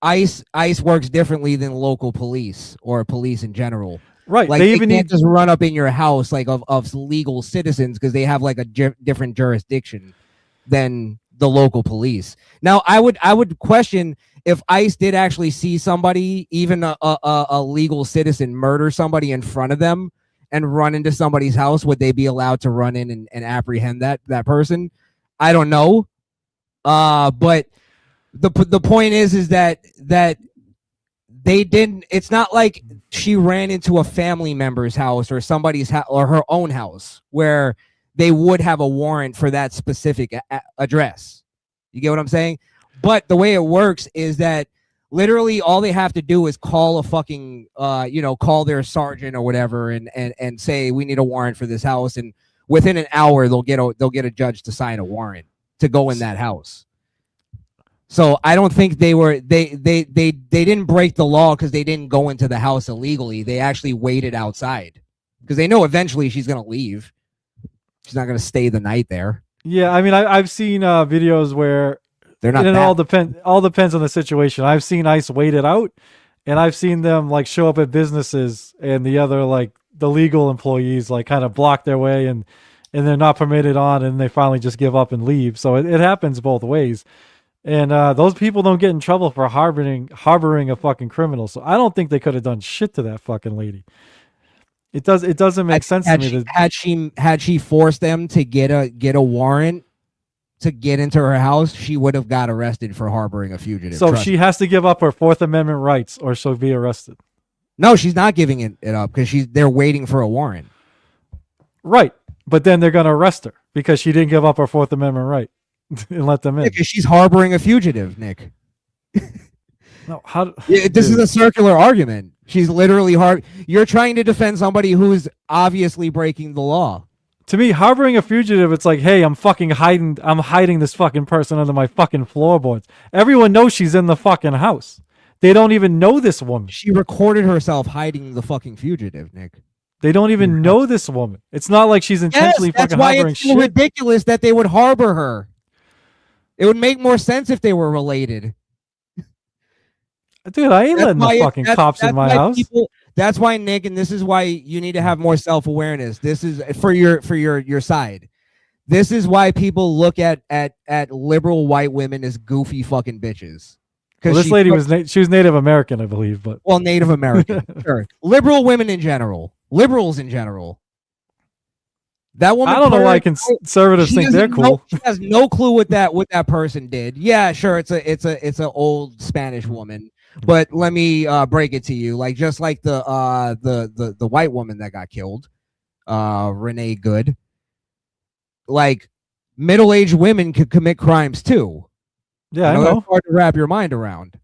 ICE works differently than local police or police in general. Right. Like they can't just run up in your house like of legal citizens because they have like a different jurisdiction than the local police. Now, I would question if ICE did actually see somebody, even a legal citizen, murder somebody in front of them and run into somebody's house, would they be allowed to run in and apprehend that person? I don't know. But the point is that they didn't. It's not like she ran into a family member's house or somebody's house or her own house where they would have a warrant for that specific address. You get what I'm saying? But the way it works is that literally all they have to do is call a fucking, call their sergeant or whatever and say, we need a warrant for this house. And within an hour, they'll get a judge to sign a warrant to go in that house. So I don't think they didn't break the law because they didn't go into the house illegally. They actually waited outside because they know eventually she's going to leave. She's not going to stay the night there. Yeah. I mean, I've seen videos where, they're not. It all depends on the situation. I've seen ICE wait it out, and I've seen them like show up at businesses, and the other the legal employees kind of block their way, and they're not permitted on, and they finally just give up and leave. So it happens both ways, and those people don't get in trouble for harboring a fucking criminal. So I don't think they could have done shit to that fucking lady. It doesn't make sense to me. Had she forced them to get a warrant to get into her house, she would have got arrested for harboring a fugitive. So she has to give up her Fourth Amendment rights or she'll be arrested. No, she's not giving it up because they're waiting for a warrant. Right. But then they're going to arrest her because she didn't give up her Fourth Amendment right and let them in. Because she's harboring a fugitive, Nick. No, this is a circular argument. She's literally You're trying to defend somebody who's obviously breaking the law. To me, harboring a fugitive, it's like, hey, I'm hiding this fucking person under my fucking floorboards. Everyone knows she's in the fucking house. They don't even know this woman. She recorded herself hiding the fucking fugitive, Nick. They don't even know this woman. It's not like she's intentionally That's fucking why harboring it's so shit. ridiculous that they would harbor her. It would make more sense if they were related. Dude, I ain't That's letting why the it- fucking that's- cops in that's my why house. That's why, Nick, and this is why you need to have more self-awareness. This is for your side. This is why people look at liberal white women as goofy fucking bitches. Well, this lady was she was Native American, I believe, but well, Native American, sure. Liberal women in general, liberals in general. That woman. I don't know why conservatives she think they're doesn't know- cool. She has no clue what that person did. Yeah, sure, it's a old Spanish woman, but let me break it to you, like just like the white woman that got killed, Renee Good. Like middle-aged women could commit crimes too. Yeah, I That's know. hard to wrap your mind around.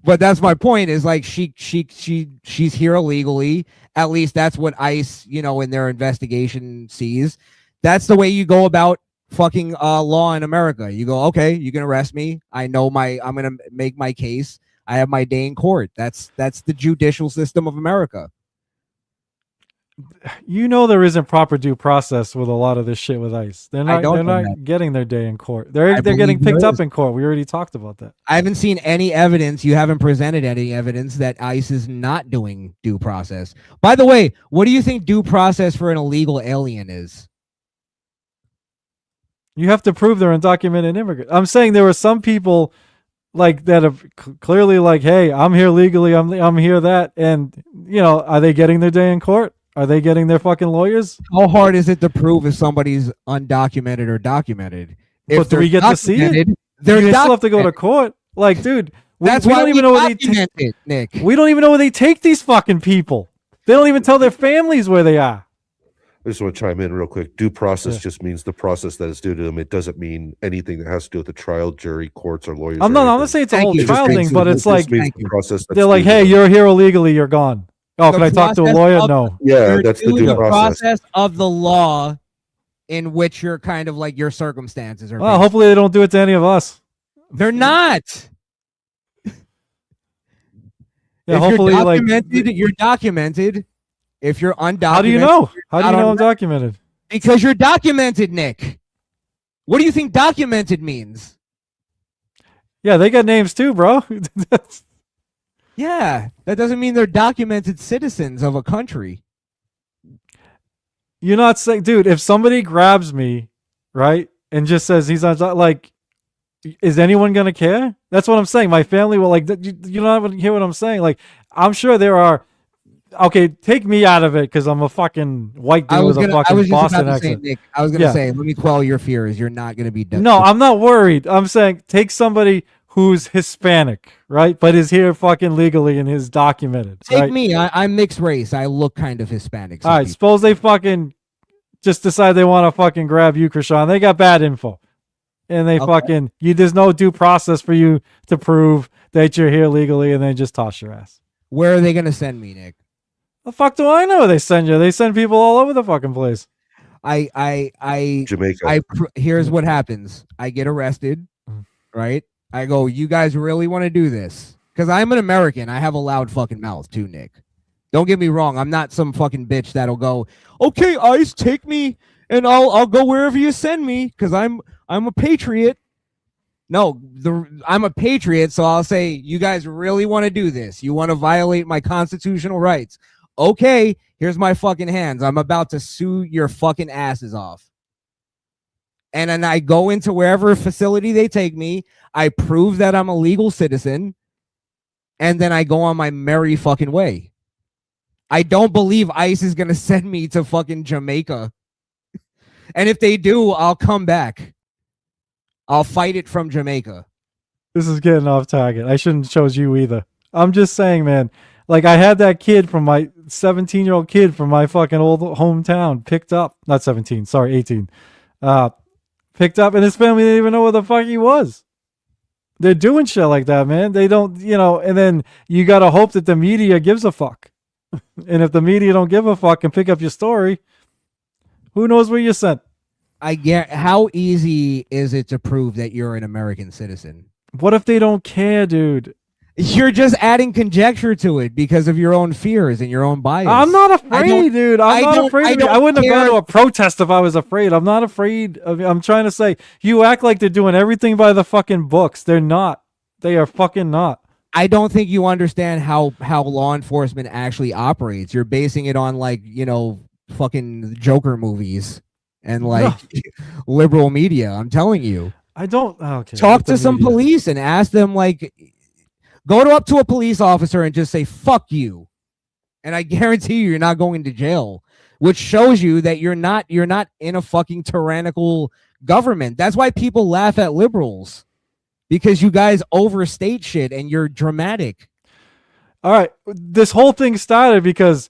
But that's my point. Is like she's here illegally. At least that's what ICE, in their investigation sees. That's the way you go about fucking law in America. You go, okay, you can arrest me. I'm gonna make my case. I have my day in court. That's the judicial system of America. There isn't proper due process with a lot of this shit with ICE. They're not getting their day in court. They're getting picked up in court. We already talked about that. I haven't seen any evidence. You haven't presented any evidence that ICE is not doing due process. By the way, what do you think due process for an illegal alien is? You have to prove they're undocumented immigrant. I'm saying there were some people like that have clearly like, hey, I'm here legally. I'm here that, and are they getting their day in court? Are they getting their fucking lawyers? How hard is it to prove if somebody's undocumented or documented? But do we get to see it? They still have to go to court. Like, dude, we don't even know where they Nick. We don't even know where they take these fucking people. They don't even tell their families where they are. I just want to chime in real quick. Due process just means the process that is due to them. It doesn't mean anything that has to do with the trial, jury, courts, or lawyers. I'm not saying it's a whole trial thing, but it's like process they're like, hey, you're here illegally, you're gone. Oh, can I talk to a lawyer? No. Yeah, that's the due process of the law in which you're kind of like your circumstances are. Well, hopefully they don't do it to any of us. They're not. Yeah, hopefully, you're documented. If you're undocumented, how do you know? How do you know I'm documented? Because you're documented, Nick. What do you think documented means? Yeah, they got names too, bro. Yeah, that doesn't mean they're documented citizens of a country. You're not saying, dude, if somebody grabs me, right, and just says he's on, like, is anyone going to care? That's what I'm saying. My family will, like, you don't even hear what I'm saying. Like, I'm sure there are, okay, take me out of it because I'm a fucking white dude with a fucking Boston accent. Nick, I was going to say, let me quell your fears. You're not going to be No, I'm not worried. I'm saying take somebody who's Hispanic, right, but is here fucking legally and is documented. Take me. I'm mixed race. I look kind of Hispanic. All right, suppose they fucking just decide they want to fucking grab you, Crishaun. They got bad info. And they fucking, there's no due process for you to prove that you're here legally, and they just toss your ass. Where are they going to send me, Nick? The fuck do I know they send you? They send people all over the fucking place. Jamaica. Here's what happens. I get arrested, right? I go, you guys really want to do this? Because I'm an American. I have a loud fucking mouth too, Nick. Don't get me wrong. I'm not some fucking bitch that'll go, okay, ICE, take me, and I'll go wherever you send me because I'm a patriot. No, I'm a patriot, so I'll say, you guys really want to do this? You want to violate my constitutional rights? Okay, here's my fucking hands. I'm about to sue your fucking asses off. And then I go into wherever facility they take me. I prove that I'm a legal citizen. And then I go on my merry fucking way. I don't believe ICE is going to send me to fucking Jamaica. And if they do, I'll come back. I'll fight it from Jamaica. This is getting off target. I shouldn't have chose you either. I'm just saying, man. Like, I had that kid from my 17-year-old kid from my fucking old hometown picked up. Not 17, sorry, 18. Picked up, and his family didn't even know where the fuck he was. They're doing shit like that, man. They don't, and then you got to hope that the media gives a fuck. And if the media don't give a fuck and pick up your story, who knows where you're sent? I get, how easy is it to prove that you're an American citizen? What if they don't care, dude? You're just adding conjecture to it because of your own fears and your own bias. I'm not afraid, dude. I'm not afraid. I wouldn't have gone to a protest if I was afraid. I'm not afraid. I'm trying to say, you act like they're doing everything by the fucking books. They're not. They are fucking not. I don't think you understand how law enforcement actually operates. You're basing it on like, fucking Joker movies and like liberal media. I'm telling you. I don't. Okay. Talk to some police and ask them like, go up to a police officer and just say, fuck you. And I guarantee you're not going to jail, which shows you that you're not in a fucking tyrannical government. That's why people laugh at liberals, because you guys overstate shit and you're dramatic. All right. This whole thing started because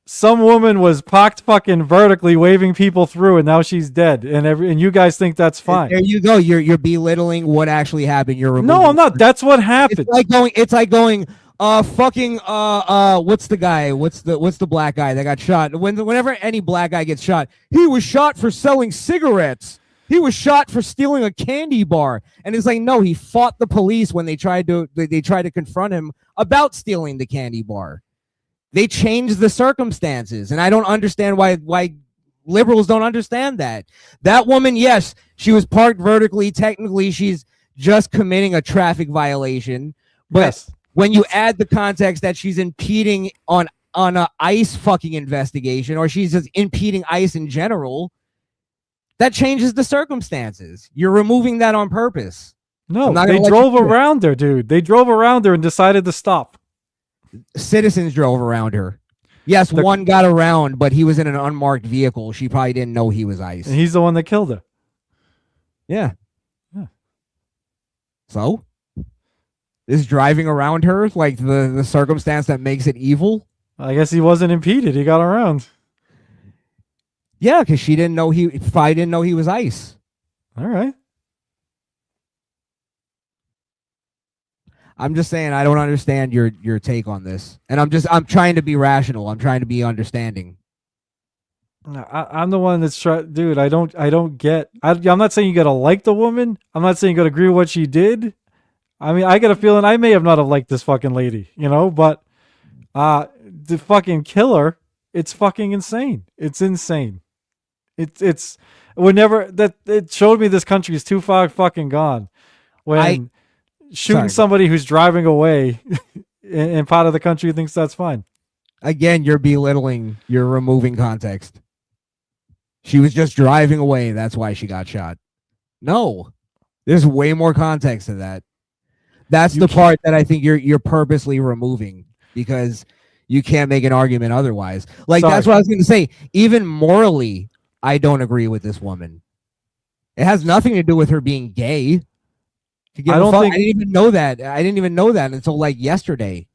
some woman was parked fucking vertically waving people through, and now she's dead. And you guys think that's fine. There you go. You're belittling what actually happened. No, I'm not. That's what happened. It's like going fucking what's the guy? What's the black guy that got shot? Whenever any black guy gets shot, he was shot for selling cigarettes. He was shot for stealing a candy bar. And it's like, no, he fought the police when they tried to confront him about stealing the candy bar. They changed the circumstances, and I don't understand why liberals don't understand that. That woman, yes, she was parked vertically. Technically, she's just committing a traffic violation. But Yes. when you add the context that she's impeding on a ICE fucking investigation, or she's just impeding ICE in general, that changes the circumstances. You're removing that on purpose. No, they drove around her, dude. They drove around her and decided to stop. Citizens drove around her. Yes, one got around, but he was in an unmarked vehicle. She probably didn't know he was ICE. And he's the one that killed her. Yeah. So? Is driving around her like the circumstance that makes it evil? I guess he wasn't impeded. He got around. Yeah, because she didn't know probably didn't know he was ICE. All right. I'm just saying I don't understand your take on this. And I'm trying to be rational. I'm trying to be understanding. I'm the one that's dude, I don't get. I'm not saying you gotta like the woman. I'm not saying you gotta agree with what she did. I mean, I got a feeling I may have not have liked this fucking lady, but the fucking killer, it's fucking insane. It's insane. It's whenever that it showed me this country is too far fucking gone. When shooting somebody who's driving away in part of the country thinks that's fine. Again, you're belittling, you're removing context. She was just driving away. That's why she got shot. No, there's way more context to that. That's the part that I think you're purposely removing because you can't make an argument otherwise. Like, that's what I was going to say. Even morally, I don't agree with this woman. It has nothing to do with her being gay. I didn't even know that. I didn't even know that until like yesterday.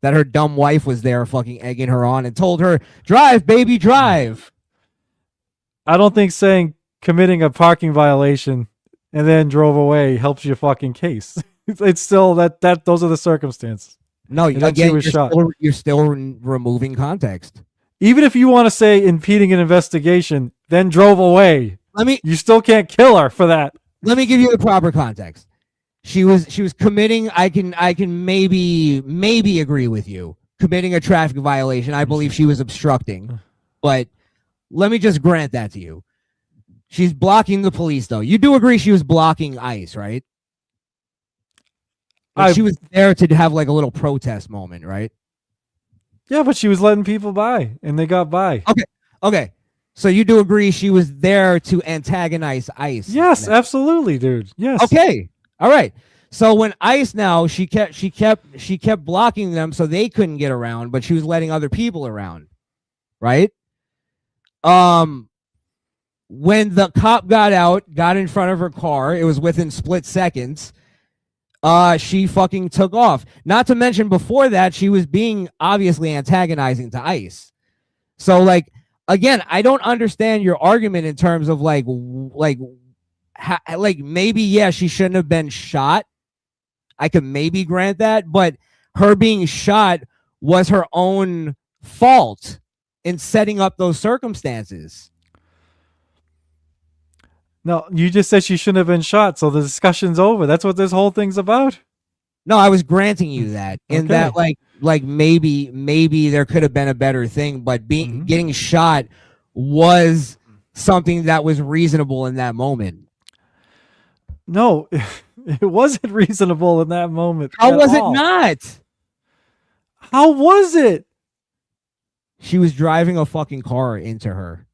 That her dumb wife was there fucking egging her on and told her, drive, baby, drive. I don't think saying committing a parking violation and then drove away helps your fucking case. It's still that those are the circumstances. No, again, you're still removing context. Even if you want to say impeding an investigation, then drove away, you still can't kill her for that. Let me give you the proper context. She was committing. I can maybe agree with you. Committing a traffic violation. I believe she was obstructing, but let me just grant that to you. She's blocking the police, though. You do agree she was blocking ICE, right? She was there to have like a little protest moment, right? Yeah, but she was letting people by, and they got by. Okay. So you do agree she was there to antagonize ICE? Yes, absolutely, dude. Yes. Okay. All right. So when ICE now she kept blocking them so they couldn't get around, but she was letting other people around, right? When the cop got in front of her car, it was within split seconds. She fucking took off. Not to mention before that, she was being obviously antagonizing to ICE. So like, again, I don't understand your argument in terms of like maybe, yeah, she shouldn't have been shot. I could maybe grant that, but her being shot was her own fault in setting up those circumstances. No, you just said she shouldn't have been shot, so the discussion's over. That's what this whole thing's about. No, I was granting you that. In Okay. that, like maybe there could have been a better thing, but getting shot was something that was reasonable in that moment. No, it wasn't reasonable in that moment. How at was it all. not? How was it? She was driving a fucking car into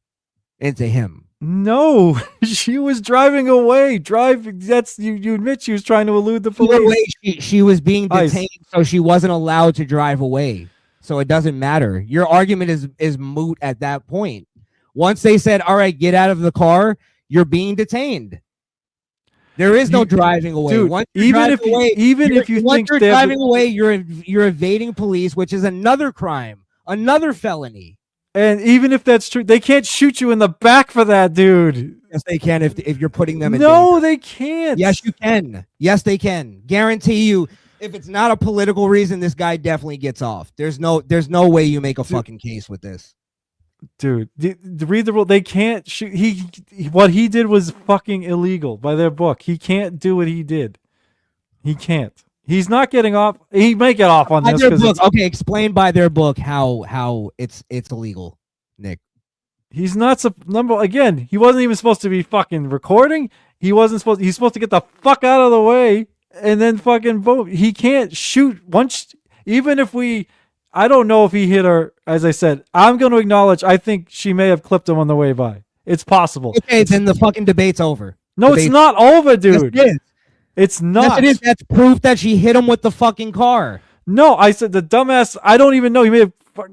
him. No, she was driving away. That's you admit she was trying to elude the Either police. way, she was being Ice. detained, so she wasn't allowed to drive away. So it doesn't matter. Your argument is moot at that point. Once they said, "All right, get out of the car," you're being detained. There is no driving away. Dude, Once you're even if driving away, if you once think you're they have driving away, you're evading police, which is another crime, another felony. and even if that's true, they can't shoot you in the back for that, dude. Yes, they can if you're putting them in No, danger. they can't. Yes, you can. Yes, they can. Guarantee you. If it's not a political reason, this guy definitely gets off. There's no way you make a fucking case with this. Dude, read the rule. They can't shoot. What he did was fucking illegal by their book. He can't do what he did. He can't. He's not getting off. He may get off on By this their because book, okay, explain by their book how it's illegal, Nick. he's not number again. He wasn't even supposed to be fucking recording. He's supposed to get the fuck out of the way and then fucking boom. He can't shoot once. Even if I don't know if he hit her. As I said, I'm going to acknowledge. I think she may have clipped him on the way by. It's possible. Okay, then the fucking debate's over. No, it's not over, dude. Yes, it is. It's not. Yes, it is. That's proof that she hit him with the fucking car. No, I said the dumbass. I don't even know.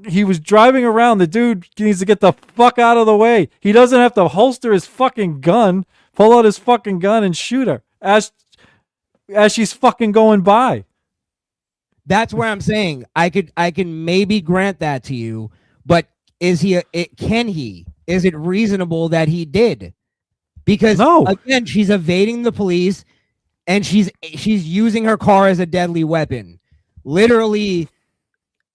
He was driving around. The dude needs to get the fuck out of the way. He doesn't have to holster his fucking gun, pull out his fucking gun, and shoot her as she's fucking going by. That's where I'm saying I can maybe grant that to you, but can he? Is it reasonable that he did? Because No. Again, she's evading the police and she's using her car as a deadly weapon. Literally,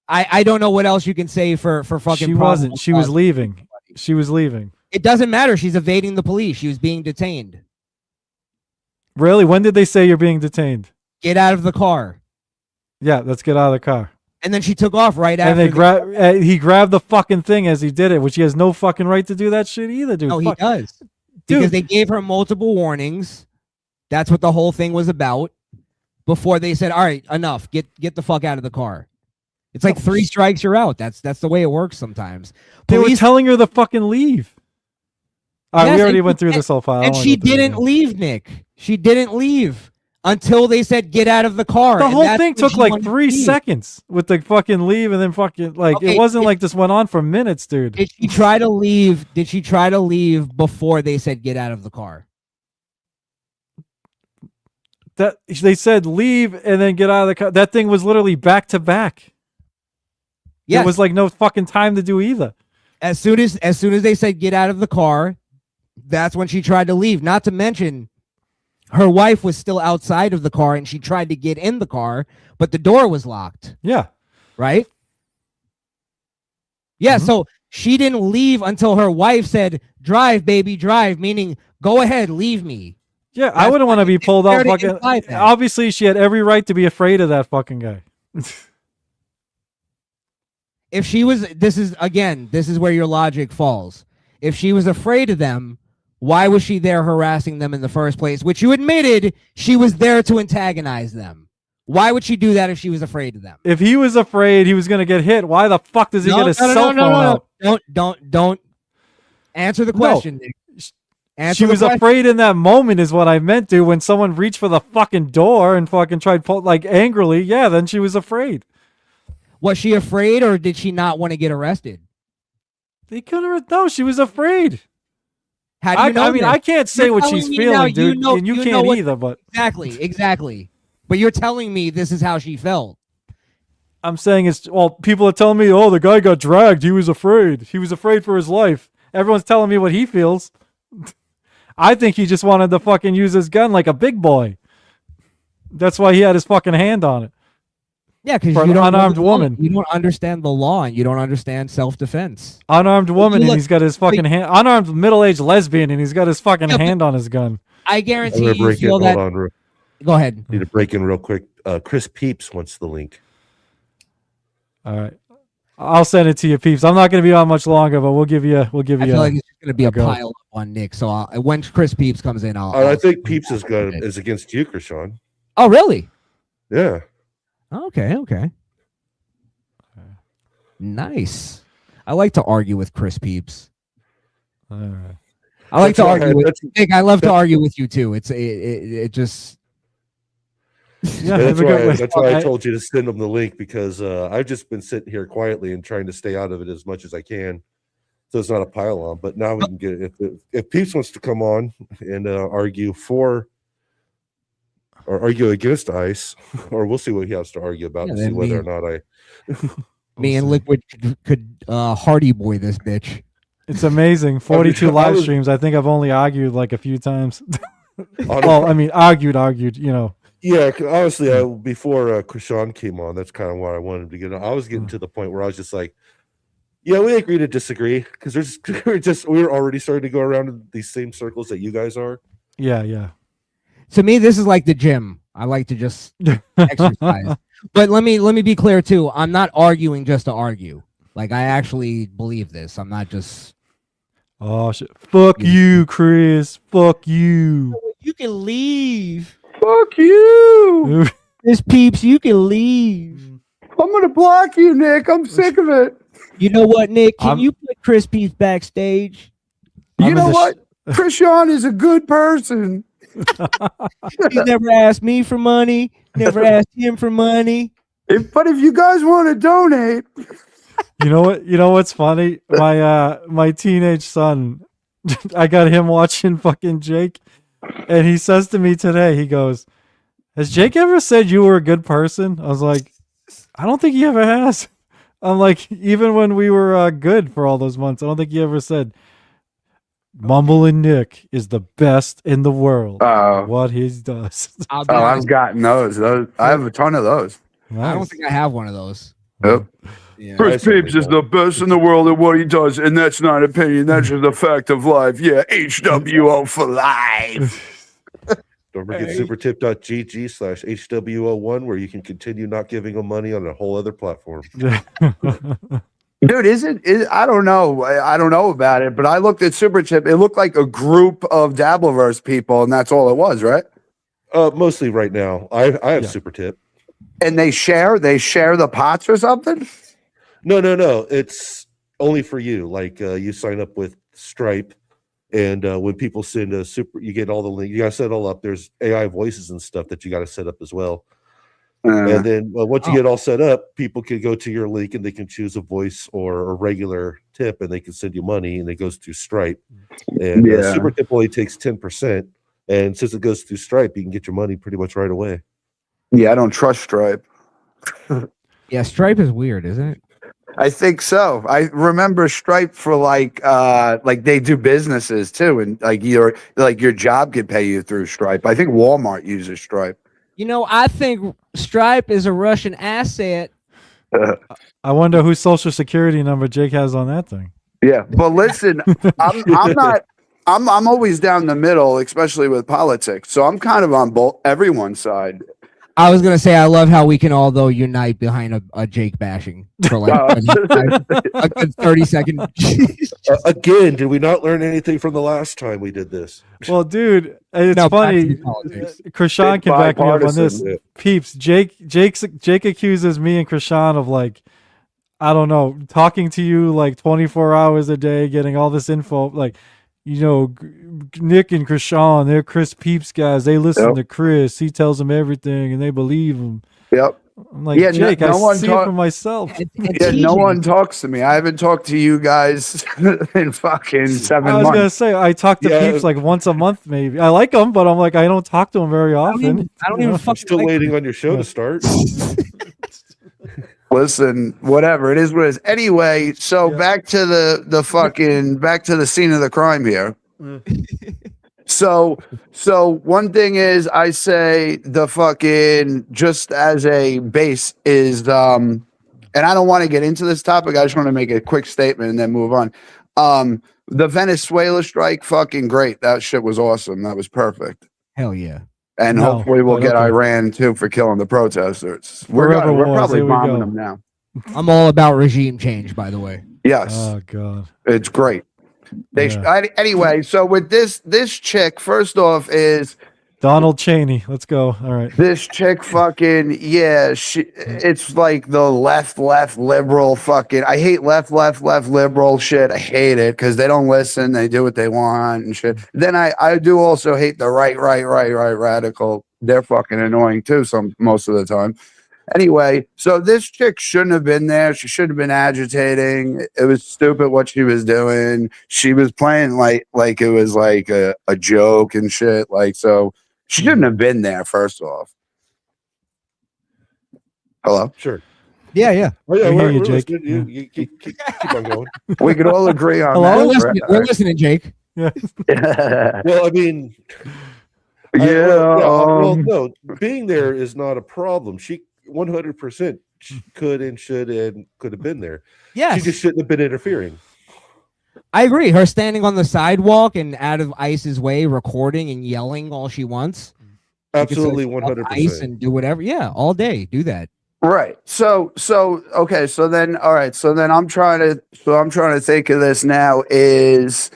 I don't know what else you can say for fucking. She wasn't. She was leaving. She was leaving. It doesn't matter. She's evading the police. She was being detained. Really? When did they say you're being detained? Get out of the car. Yeah, let's get out of the car. And then she took off right And after. they he grabbed the fucking thing as he did it, which he has no fucking right to do that shit either, dude. No, he Fuck. does. Dude. Because they gave her multiple warnings. That's what the whole thing was about. Before they said, "All right, enough. Get the fuck out of the car." It's like 3 strikes, you're out. That's the way it works sometimes. They were Police, telling her to fucking leave. All right, Yes, we already and- went through this whole file. I and don't she wanna go through it didn't again. leave, Nick. She didn't leave until they said, "Get out of the car." The and whole that's thing when took she like wanted to 3 leave. seconds with the fucking leave and then fucking like Okay, it wasn't like this went on for minutes, dude. Did she try to leave? Did she try to leave before they said, "Get out of the car"? That they said leave and then get out of the car. That thing was literally back to back. Yes. It was like no fucking time to do either. As soon as they said, "Get out of the car," that's when she tried to leave. Not to mention, her wife was still outside of the car and she tried to get in the car, but the door was locked. Yeah. Right? Yeah. Mhm. So she didn't leave until her wife said, "Drive, baby, drive," meaning go ahead, leave me. Yeah, I That's wouldn't want to be pulled fair out to fucking. imply that. Obviously, she had every right to be afraid of that fucking guy. If she was, this is where your logic falls. If she was afraid of them, why was she there harassing them in the first place? Which you admitted she was there to antagonize them. Why would she do that if she was afraid of them? If he was afraid he was gonna get hit, why the fuck does he get his cell phone out? Don't answer the question, Nick. Answer She the was question. afraid in that moment, is what I meant to. When someone reached for the fucking door and fucking tried pull like angrily, yeah, then she was afraid. Was she afraid, or did she not want to get arrested? They couldn't. No, she was afraid. How do you know I mean, this? I can't say You're what telling she's me feeling, now, dude, and you know can't what- either. But Exactly. But you're telling me this is how she felt. I'm saying people are telling me, oh, the guy got dragged. He was afraid. He was afraid for his life. Everyone's telling me what he feels. I think he just wanted to fucking use his gun like a big boy. That's why he had his fucking hand on it. Yeah, because For you an don't know unarmed the law. woman. You don't understand the law, and you don't understand self-defense. Unarmed woman, you and look- he's got his fucking hand. Unarmed middle-aged lesbian, and he's got his fucking Yeah, but- hand on his gun. I I'm guarantee gonna you break it. feel Hold that. on. Go ahead. Need to break in real quick. Chris Peeps wants the link. All right. I'll send it to you, peeps. I'm not going to be on much longer, but we'll give you. I feel like it's going to be a go. pile up on Nick. So when Chris Peeps comes in, I think Peeps is against you, Crishaun. Oh, really? Yeah. Okay. Nice. I like to argue with Chris Peeps. All right. I like to argue with that's- Nick. I love to argue with you too. It just. Yeah, that's why I told you to send them the link, because I've just been sitting here quietly and trying to stay out of it as much as I can, so it's not a pile on. But now we can get if Peeps wants to come on and argue for or argue against ICE, or we'll see what he has to argue about and see whether or not me and Liquid could Hardy Boy this bitch. It's amazing. 42 live streams. I think I've only argued like a few times. Well, I mean, argued. You know. Yeah, honestly, before Crishaun came on, that's kind of what I wanted to get. I was getting to the point where I was just like, yeah, we agree to disagree, because we're already starting to go around in these same circles that you guys are. Yeah. To me, this is like the gym. I like to just exercise. But let me be clear too. I'm not arguing just to argue. Like, I actually believe this. I'm not just. Oh shit! Fuck you, Chris. Fuck you. You can leave. Fuck you. Chris Peeps, you can leave. I'm gonna block you, Nick. I'm sick of it. You know what, Nick? Can you put Chris Peeps backstage? You know what? Crishaun is a good person. He never asked me for money. Never asked him for money. But if you guys want to donate, You know what? You know what's funny? My teenage son, I got him watching fucking Jake, and he says to me today, he goes, "Has Jake ever said you were a good person?" I was like, "I don't think he ever has." I'm like, even when we were good for all those months, I don't think he ever said Mumbling Nick is the best in the world. What he does. I've gotten those. I have a ton of those. Nice. I don't think I have one of those. Yep. Yeah. Chris Peeps is the best in the world at what he does, and that's not an opinion. That's just a fact of life. Yeah, HWO for life. Don't forget supertip.gg/HWO1, where you can continue not giving them money on a whole other platform. Dude, I don't know. I don't know about it, but I looked at Supertip. It looked like a group of Dabbleverse people, and that's all it was, right? Mostly right now. I have Supertip. And they share the pots or something? No. It's only for you. Like you sign up with Stripe, and when people send a super, you get all the link. You got to set it all up. There's AI voices and stuff that you got to set up as well. And then once you get all set up, people can go to your link and they can choose a voice or a regular tip, and they can send you money, and it goes through Stripe. And Super Tip only takes 10%. And since it goes through Stripe, you can get your money pretty much right away. Yeah, I don't trust Stripe. Yeah, Stripe is weird, isn't it? I think so. I remember Stripe for like they do businesses too, and like your job could pay you through Stripe. I think Walmart uses Stripe. You know, I think Stripe is a Russian asset. I wonder whose social security number Jake has on that thing. Yeah, but listen, I'm always down the middle, especially with politics. So I'm kind of on everyone's side. I was gonna say I love how we can all though unite behind a Jake bashing for like a good 30-second. Again, did we not learn anything from the last time we did this? Well, dude, it's funny. Crishaun can back me up on this. Yeah. Peeps, Jake accuses me and Crishaun of like, I don't know, talking to you like 24 hours a day, getting all this info. Like, you know, Nick and Crishaun, they're Chris Peeps guys. They listen to Chris. He tells them everything, and they believe him. Yep. I'm like, Jake, I see it for myself. Yeah, no one talks to me. I haven't talked to you guys in fucking 7 months. I was gonna say I talk to Peeps like once a month, maybe. I like them, but I'm like I don't talk to them very often. I don't even I'm still waiting on your show to start. Listen, whatever it is, what it is. Anyway, so back to the scene of the crime here. So one thing is, I say the fucking, just as a base is, and I don't want to get into this topic. I just want to make a quick statement and then move on. The Venezuela strike, fucking great. That shit was awesome. That was perfect. Hell yeah. And No, hopefully we'll but get okay. Iran too for killing the protesters. Forever We're wars, probably here we bombing go. them now. I'm all about regime change, by the way. Yes, Oh god. it's great. Yeah. Anyway, so with this chick, first off, is Donald Cheney. Let's go. All right. this chick fucking it's like the left liberal fucking. I hate left liberal shit. I hate it because they don't listen. They do what they want and shit. Then I do also hate the right radical. They're fucking annoying too. Most of the time. Anyway, so this chick shouldn't have been there. She shouldn't have been agitating. It was stupid what she was doing. She was playing like it was like a joke and shit. Like, so she shouldn't have been there, first off. Hello? Sure. Yeah. Oh, yeah, We hear you, we're Jake. listening. You keep on going. We could all agree on Hello? that. We're listening, Jake. Yeah. Well, I mean, well, no, being there is not a problem. She 100% could and should and could have been there. Yes. She just shouldn't have been interfering. I agree. Her standing on the sidewalk and out of Ice's way, recording and yelling all she wants. Absolutely, She can say, "Fuck 100%. Ice and do whatever. Yeah, all day. Do that. Right. So okay. So then, all right. So then I'm trying to think of this now is,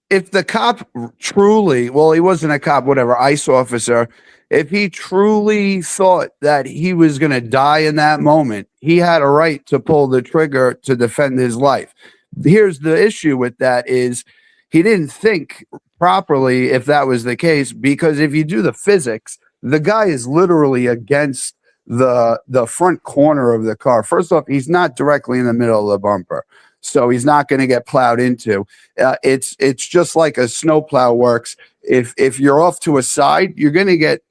if the cop truly, well, he wasn't a cop, whatever, ICE officer, if he truly thought that he was going to die in that moment, he had a right to pull the trigger to defend his life. Here's the issue with that is he didn't think properly if that was the case, because if you do the physics, the guy is literally against the front corner of the car. First off, he's not directly in the middle of the bumper, so he's not going to get plowed into. It's just like a snowplow works. If you're off to a side, you're gonna get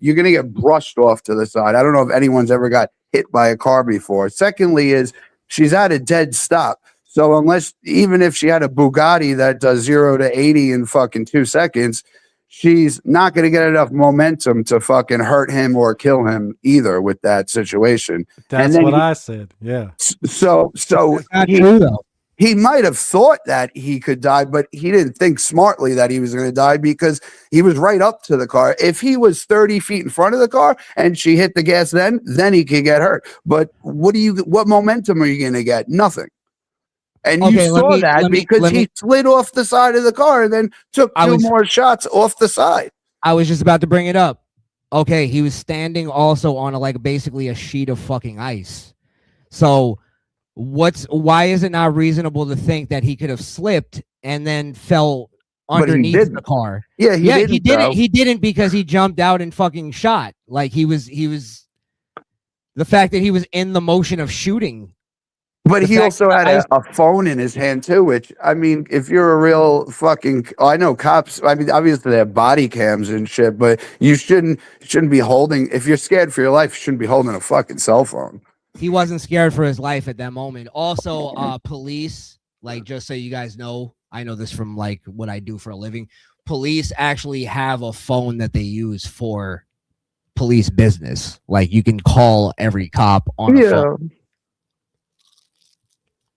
brushed off to the side. I don't know if anyone's ever got hit by a car before. Secondly, is she's at a dead stop. So even if she had a Bugatti that does 0 to 80 in fucking 2 seconds, she's not going to get enough momentum to fucking hurt him or kill him either with that situation. That's what I said. Yeah. So That's not true though. he might have thought that he could die, but he didn't think smartly that he was going to die because he was right up to the car. If he was 30 feet in front of the car and she hit the gas, then he could get hurt. But what momentum are you going to get? Nothing. And you saw that because he slid off the side of the car and then took two more shots off the side. I was just about to bring it up. Okay, he was standing also on basically a sheet of fucking ice. So why is it not reasonable to think that he could have slipped and then fell underneath the car? Yeah, he didn't. He didn't because he jumped out and fucking shot. Like he was the fact that he was in the motion of shooting. But he also had a phone in his hand too, which, I mean, if you're a real fucking, I know cops, I mean, obviously they have body cams and shit, but you shouldn't be holding, if you're scared for your life, you shouldn't be holding a fucking cell phone. He wasn't scared for his life at that moment. Also, police, just so you guys know, I know this from what I do for a living. Police actually have a phone that they use for police business. You can call every cop on a phone.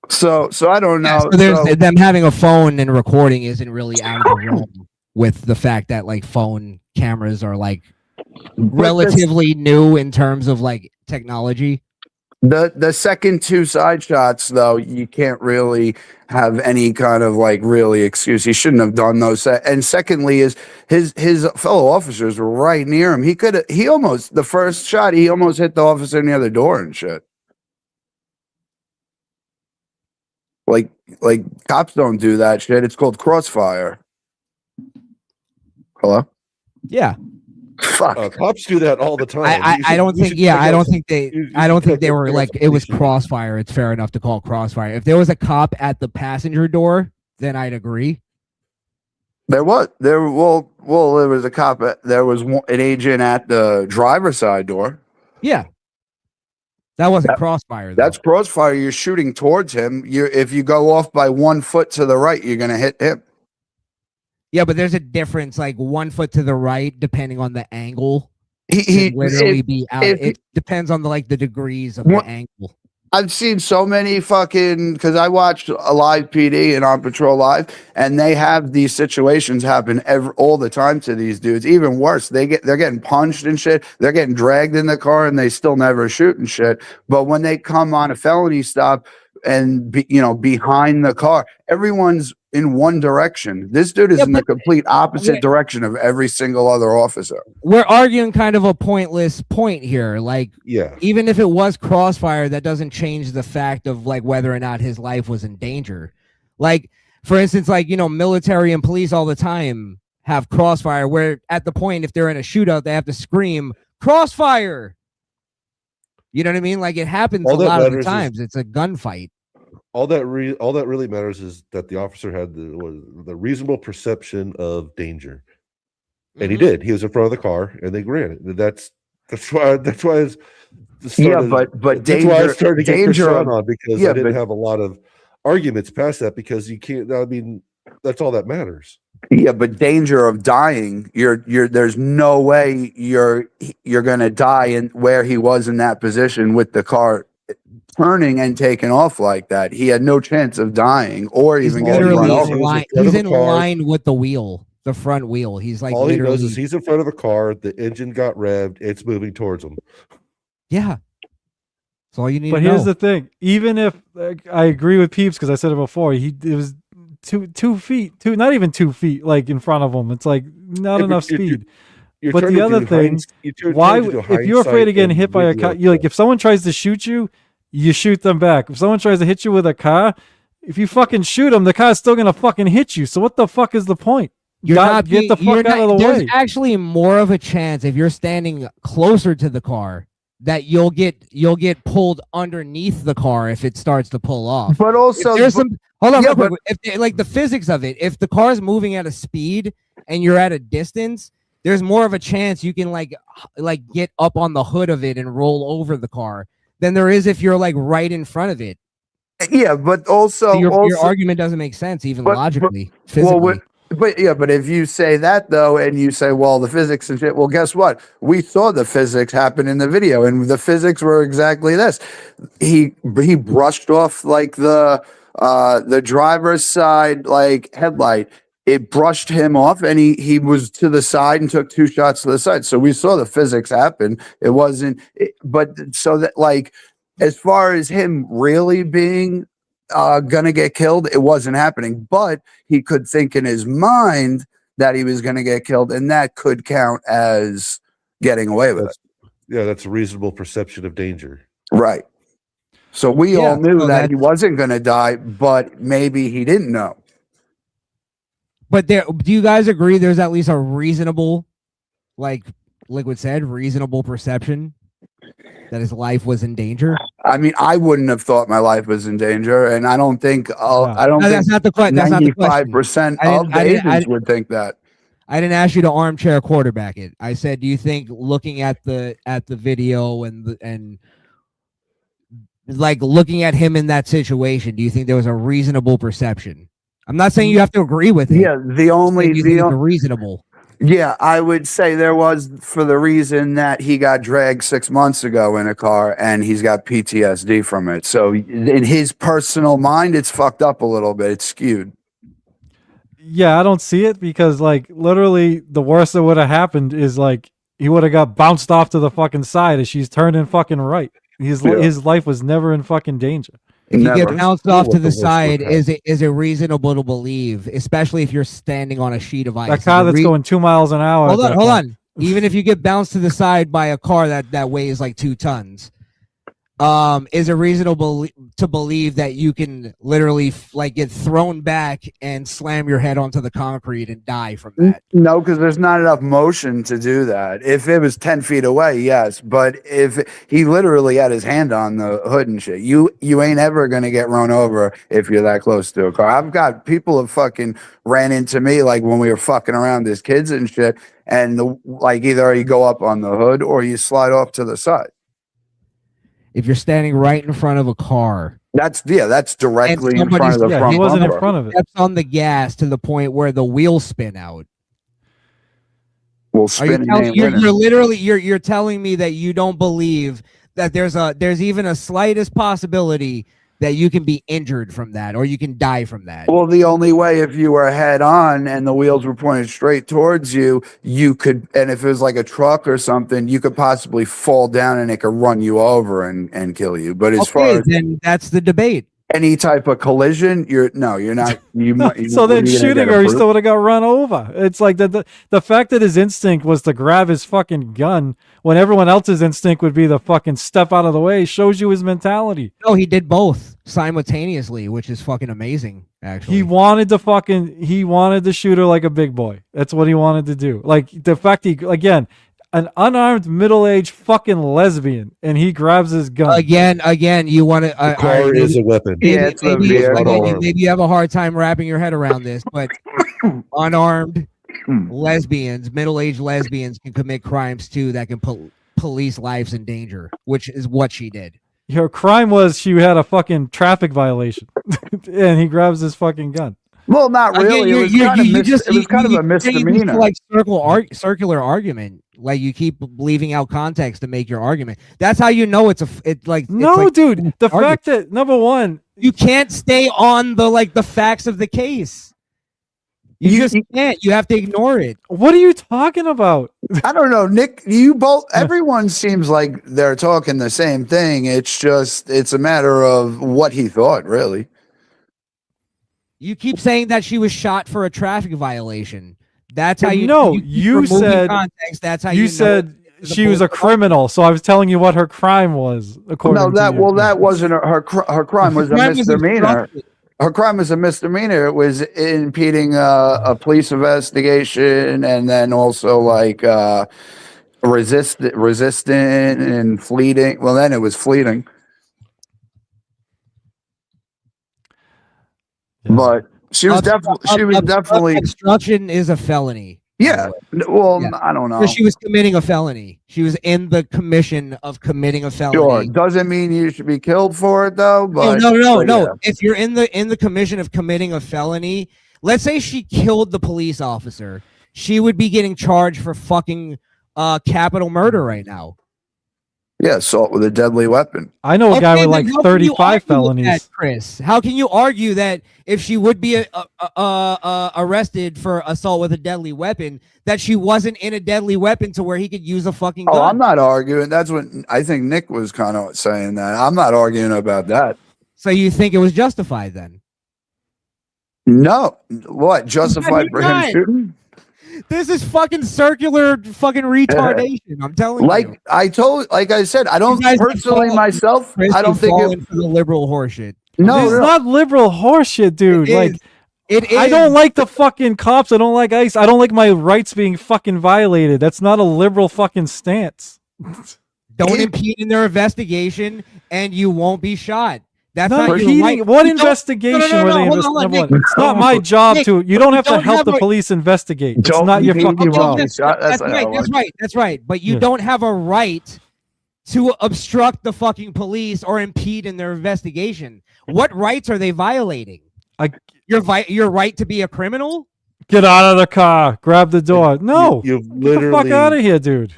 So I don't know. Yeah, so them having a phone and recording isn't really out of the realm with the fact that phone cameras are relatively new in terms of technology. The second two side shots, though, you can't really have any kind of really excuse. He shouldn't have done those. And secondly, is his fellow officers were right near him. The first shot, he almost hit the officer near the door and shit. Like cops don't do that shit. It's called crossfire. Hello? Yeah. Fuck. Cops do that all the time. I don't think they were it was crossfire. It's fair enough to call crossfire. If there was a cop at the passenger door, then I'd agree. There was a cop. There was an agent at the driver's side door. Yeah. That wasn't crossfire, though. That's crossfire. You're shooting towards him. If you go off by 1 foot to the right, you're going to hit him. Yeah, but there's a difference. 1 foot to the right, depending on the angle, he literally be out. It depends on the degrees of the angle. I've seen so many fucking, because I watched a live PD and On Patrol Live, and they have these situations happen all the time to these dudes. Even worse, they're getting punched and shit. They're getting dragged in the car, and they still never shoot and shit. But when they come on a felony stop and behind the car, everyone's in one direction. This dude is in the complete opposite direction of every single other officer. We're arguing kind of a pointless point here. Like, Yeah. even if it was crossfire, that doesn't change the fact of like whether or not his life was in danger. Like, for instance, like, military and police all the time have crossfire, where at the point, if they're in a shootout, they have to scream crossfire. You know what I mean? Like, it happens a lot of the times. It's a gunfight. All that really matters is that the officer had the reasonable perception of danger, and he did. He was in front of the car, and they ran it. That's why it's but that's why I started to get Crishaun on, because I didn't but have a lot of arguments past that, because you can't. I mean, that's all that matters. Yeah, but danger of dying, there's no way you're gonna die in where he was in that position with the car turning and taking off like that. He had no chance of dying or even getting run over. He's in line with the wheel, the front wheel. He's like, all he knows is he's in front of a car. The engine got revved. It's moving towards him. Yeah. That's all you need. But here's the thing: even if I agree with Peeps, because I said it before, it was 2 feet, not even 2 feet, like in front of him. It's like not enough speed. But the other thing, why, if you're afraid of getting hit by a car, if someone tries to shoot you, you shoot them back. If someone tries to hit you with a car, if you fucking shoot them, the car's still gonna fucking hit you. So what the fuck is the point? Get the fuck out of the way. There's actually more of a chance if you're standing closer to the car that you'll get pulled underneath the car if it starts to pull off. But also, hold on, if like the physics of it, if the car is moving at a speed and you're at a distance, there's more of a chance you can like get up on the hood of it and roll over the car than there is if you're like right in front of it. Yeah, but also, so your argument doesn't make sense even logically, physically. But if you say that though, and you say, well, the physics and shit, well, guess what? We saw the physics happen in the video, and the physics were exactly this. He brushed off like the driver's side like headlight. It brushed him off, and he was to the side and took 2 shots to the side. So we saw the physics happen. It wasn't, but so that like, as far as him really being gonna get killed, it wasn't happening. But he could think in his mind that he was gonna get killed, and that could count as getting away with it. Yeah, that's a reasonable perception of danger. Right. So we all knew that he wasn't gonna die, but maybe he didn't know. But do you guys agree there's at least a reasonable, like Liquid said, reasonable perception that his life was in danger? I mean, I wouldn't have thought my life was in danger, and I don't think that's not the question. 95% of the agents would think that. I didn't ask you to armchair quarterback it. I said, do you think looking at the video and like looking at him in that situation, do you think there was a reasonable perception? I'm not saying you have to agree with it. Yeah, reasonable. Yeah, I would say there was, for the reason that he got dragged 6 months ago in a car and he's got PTSD from it. So in his personal mind, it's fucked up a little bit. It's skewed. Yeah, I don't see it because like literally the worst that would have happened is like he would have got bounced off to the fucking side as she's turning fucking right. His life was never in fucking danger. If you get bounced off to the side, is it reasonable to believe, especially if you're standing on a sheet of ice? A car that's going 2 miles an hour. Hold on. Even if you get bounced to the side by a car that weighs like 2 tons, is it reasonable to believe that you can literally like get thrown back and slam your head onto the concrete and die from that? No, because there's not enough motion to do that. If it was 10 feet away, yes, but if he literally had his hand on the hood and shit, you ain't ever gonna get run over if you're that close to a car. I've got people have fucking ran into me like when we were fucking around as kids and shit, and like either you go up on the hood or you slide off to the side. If you're standing right in front of a car, that's directly in front of the front. He wasn't bumper. in front of it. Steps on the gas to the point where the wheels spin out. Well, you're telling me that you don't believe that there's even a slightest possibility that you can be injured from that or you can die from that. Well, the only way if you were head on and the wheels were pointed straight towards you, you could, and if it was like a truck or something, you could possibly fall down and it could run you over and kill you. But as far as then that's the debate. any type of collision, you're not. So then shooting her, he still would have got run over. It's like the fact that his instinct was to grab his fucking gun when everyone else's instinct would be to fucking step out of the way shows you his mentality. No, he did both simultaneously, which is fucking amazing, actually. He wanted to shoot her like a big boy. That's what he wanted to do. Like the fact again, an unarmed middle-aged fucking lesbian, and he grabs his gun. Again, you want to. The car is a weapon. Yeah, it's a vehicle. Maybe you have a hard time wrapping your head around this, but unarmed lesbians, middle-aged lesbians, can commit crimes too that can put police lives in danger, which is what she did. Her crime was she had a fucking traffic violation, and he grabs his fucking gun. Well, not really. It was kind of a misdemeanor. Like circular argument. Like you keep leaving out context to make your argument. That's how you know dude. The fact that number one, you can't stay on the facts of the case. You just can't. You have to ignore it. What are you talking about? I don't know, Nick. You both. Everyone seems like they're talking the same thing. It's a matter of what he thought, really. You keep saying that she was shot for a traffic violation. That's how you know. You said context. That's how you said she was a criminal. So I was telling you what her crime was. According to you. That wasn't her crime. Was a misdemeanor. Her crime was a misdemeanor. It was impeding a police investigation, and then also resisting and fleeing. Well, then it was fleeting. But she was definitely obstruction is a felony. Yeah. Well, yeah. I don't know. So she was committing a felony. She was in the commission of committing a felony. Sure. Doesn't mean you should be killed for it though. But no. Yeah. If you're in the commission of committing a felony, let's say she killed the police officer, she would be getting charged for fucking capital murder right now. Yeah, assault with a deadly weapon. I know a guy with like 35 felonies. That, Chris, how can you argue that if she would be arrested for assault with a deadly weapon, that she wasn't in a deadly weapon to where he could use a fucking gun? Oh, I'm not arguing. That's what I think Nick was kind of saying that. I'm not arguing about that. So you think it was justified then? No. What? Justified for him shooting? This is fucking circular fucking retardation. I'm telling you. Like I said, I don't personally myself. Chris, I don't think it's for the liberal horseshit. No, it's not liberal horseshit, dude. It is. I don't like the fucking cops. I don't like ICE. I don't like my rights being fucking violated. That's not a liberal fucking stance. Don't impede in their investigation, and you won't be shot. That's not impeding. Right. What investigation were they investigating? It's not my job to. You don't have to help the police investigate. It's not your fucking job. That's right. But you don't have a right to obstruct the fucking police or impede in their investigation. What rights are they violating? Your right to be a criminal? Get out of the car. Grab the door. No. You've Get the fuck out of here, dude.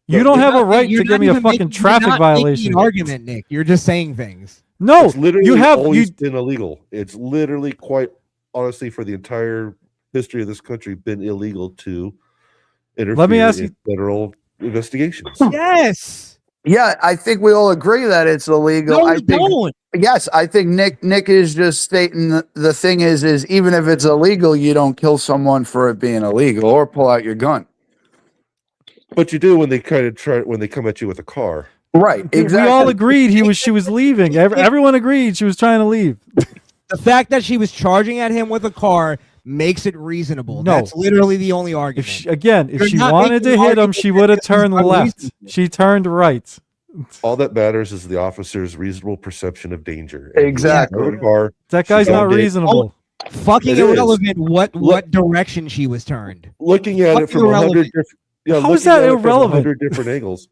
You don't have a right to give me a fucking traffic violation. An argument, Nick. You're just saying things. No, it's literally always been illegal. It's literally, quite honestly, for the entire history of this country, been illegal to interfere in federal investigations. Yes. Yeah, I think we all agree that it's illegal. No, we don't. Yes, I think Nick is just stating the thing is even if it's illegal, you don't kill someone for it being illegal or pull out your gun. But you do when they when they come at you with a car. Right, exactly. We all agreed she was leaving. Everyone agreed she was trying to leave. The fact that she was charging at him with a car makes it reasonable. No. That's literally the only argument. If she wanted to hit him, she would have turned left. She turned right. All that matters is the officer's reasonable perception of danger. Exactly. That guy's not reasonable. Fucking irrelevant what direction she was turned. Looking at it from 100 different... How is that irrelevant? 100 different angles.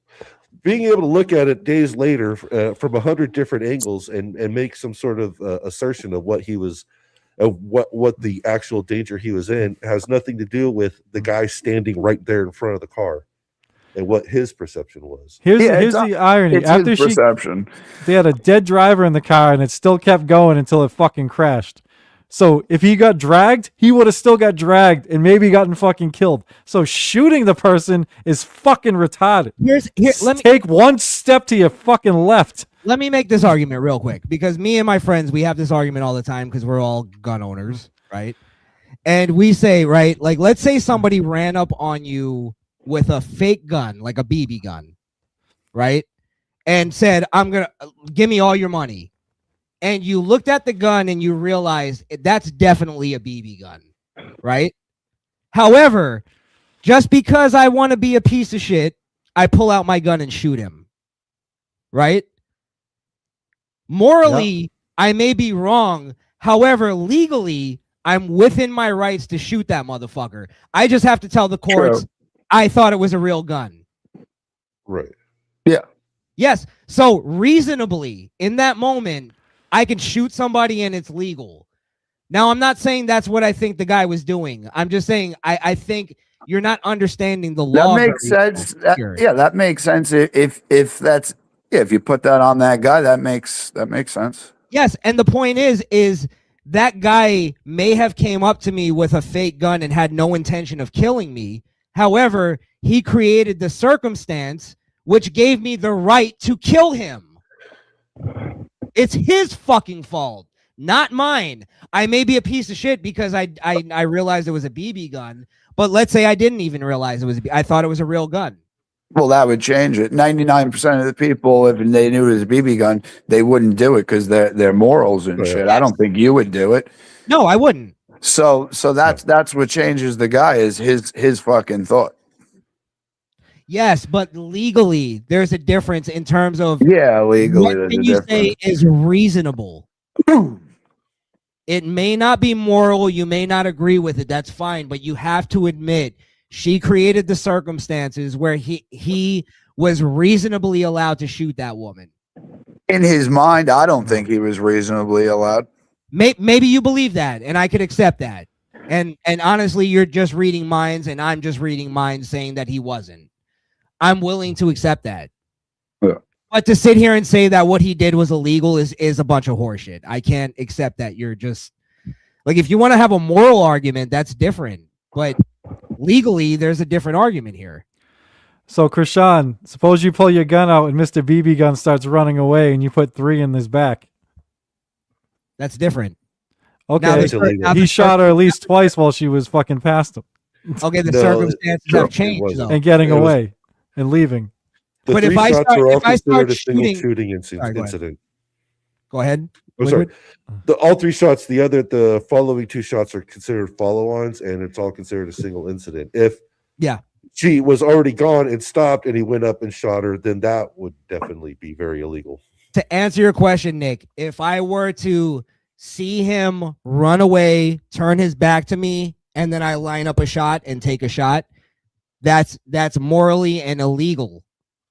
Being able to look at it days later from 100 different angles and make some sort of assertion of what he was, what the actual danger he was in has nothing to do with the guy standing right there in front of the car. and what his perception was. Here's Yeah, here's the irony. It's After his perception. they had a dead driver in the car and it still kept going until it fucking crashed. So if he got dragged, he would have still got dragged and maybe gotten fucking killed. So shooting the person is fucking retarded. Let me Take one step to your fucking left. let me make this argument real quick, because me and my friends, we have this argument all the time because we're all gun owners, right? And we say, right, like, let's say somebody ran up on you with a fake gun, like a BB gun, right? And said, give me all your money. And you looked at the gun and you realized that's definitely a BB gun, right? However, just because I want to be a piece of shit, I pull out my gun and shoot him, right? Morally, I may be wrong. However, legally, I'm within my rights to shoot that motherfucker. I just have to tell the courts I thought it was a real gun. Right. Yeah. Yes. So reasonably, in that moment, I can shoot somebody and it's legal. Now, I'm not saying that's what I think the guy was doing. I'm just saying I think you're not understanding the law. That makes sense. That makes sense. If you put that on that guy, that makes sense. Yes, and the point is that guy may have came up to me with a fake gun and had no intention of killing me. However, he created the circumstance which gave me the right to kill him. It's his fucking fault, not mine. I may be a piece of shit because I realized it was a BB gun, but let's say I didn't even realize it was I thought it was a real gun. Well, that would change it. 99% of the people, if they knew it was a BB gun, they wouldn't do it because their morals and shit. I don't think you would do it. No, I wouldn't. So that's what changes the guy is his fucking thought. Yes, but legally, there's a difference in terms of legally. what can you say is reasonable. It may not be moral. You may not agree with it. That's fine, but you have to admit she created the circumstances where he was reasonably allowed to shoot that woman. In his mind, I don't think he was reasonably allowed. Maybe you believe that, and I could accept that. And honestly, you're just reading minds, and I'm just reading minds saying that he wasn't. I'm willing to accept that. Yeah. But to sit here and say that what he did was illegal is a bunch of horseshit. I can't accept that. You're just like, if you want to have a moral argument, that's different. But legally, there's a different argument here. So, Crishaun, suppose you pull your gun out and Mr. BB gun starts running away and you put 3 in his back. That's different. Okay, he shot her at least twice while she was fucking past him. Okay, the circumstances have changed, though. And getting away and leaving. The but 3 if I shots start, are all if I considered start a single shooting, incident. Go ahead. Oh, sorry. All 3 shots, the following 2 shots are considered follow-ons, and it's all considered a single incident. If she was already gone and stopped and he went up and shot her, then that would definitely be very illegal. To answer your question, Nick, if I were to see him run away, turn his back to me, and then I line up a shot and take a shot, that's morally and illegal.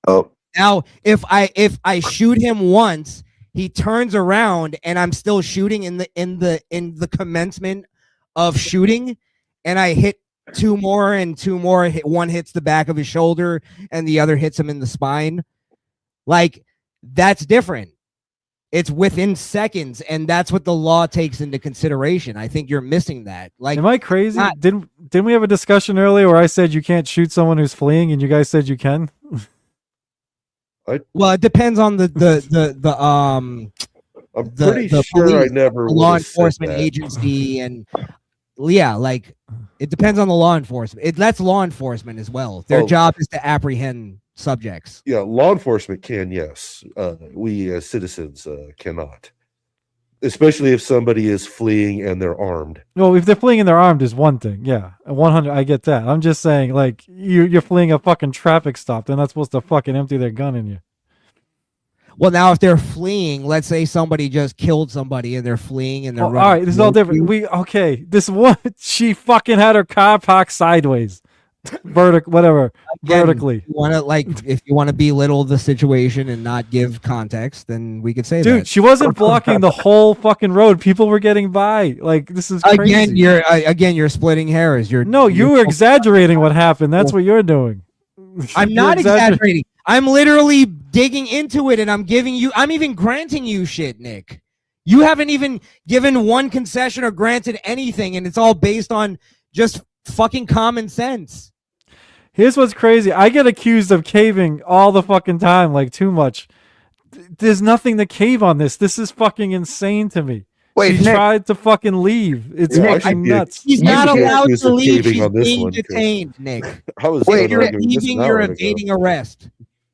Oh. Now, if I shoot him once, he turns around and I'm still shooting in the commencement of shooting, and I hit 2 more and 2 more. One hits the back of his shoulder and the other hits him in the spine. Like, that's different. It's within seconds, and that's what the law takes into consideration. I think you're missing that. Like, am I crazy? Didn't we have a discussion earlier where I said you can't shoot someone who's fleeing, and you guys said you can? Well, it depends on I'm pretty sure police, I never law enforcement agency, and like it depends on the law enforcement. That's law enforcement as well. Their job is to apprehend subjects. Yeah, law enforcement can, yes. We as citizens cannot. Especially if somebody is fleeing and they're armed. Well, if they're fleeing and they're armed is one thing. Yeah, 100. I get that. I'm just saying, like, you're fleeing a fucking traffic stop. They're not supposed to fucking empty their gun in you. Well, now if they're fleeing, let's say somebody just killed somebody and they're fleeing and they're running. All right, this is all different. This one, she fucking had her car parked sideways. Vertically. If you want to belittle the situation and not give context, then we could say that. Dude, she wasn't blocking the whole fucking road. People were getting by. Like, this is crazy. You're splitting hairs. You were exaggerating what happened. That's what you're doing. I'm You're not exaggerating. exaggerating. I'm literally digging into it, and I'm even granting you shit, Nick. You haven't even given one concession or granted anything, and it's all based on just fucking common sense. Here's what's crazy. I get accused of caving all the fucking time, like too much. There's nothing to cave on this. This is fucking insane to me. Wait, She Nick. tried to fucking leave. It's Yeah, I fucking should be- nuts. She's You not can't allowed accuse to of leave. caving She's on this being one, 'cause- detained, Nick. I was Wait, You're arguing this leaving. an You're hour ago. evading arrest.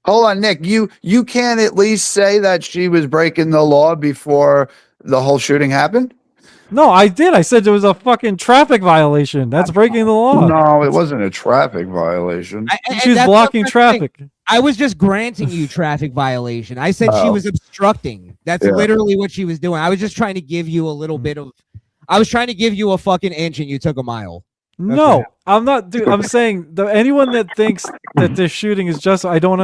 Hold on, Nick. You can't at least say that she was breaking the law before the whole shooting happened? No, I did. I said there was a fucking traffic violation. That's breaking the law. No, it wasn't a traffic violation. She was blocking traffic. I was just granting you traffic violation. I said she Oh. was obstructing. That's Yeah. literally what she was doing. I was just trying to give you a little bit of. I was trying to give you a fucking inch, and you took a mile. No, I'm not, dude. I'm saying anyone that thinks that this shooting is just, I don't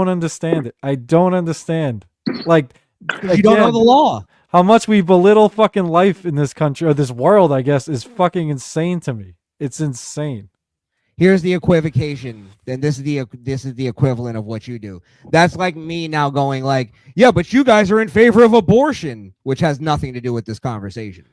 understand it. I don't understand. Like, You don't know again, the law. how much we belittle fucking life in this country or this world, I guess, is fucking insane to me. It's insane. Here's the equivocation. Then this is the equivalent of what you do. That's like me now going like, yeah, but you guys are in favor of abortion, which has nothing to do with this conversation.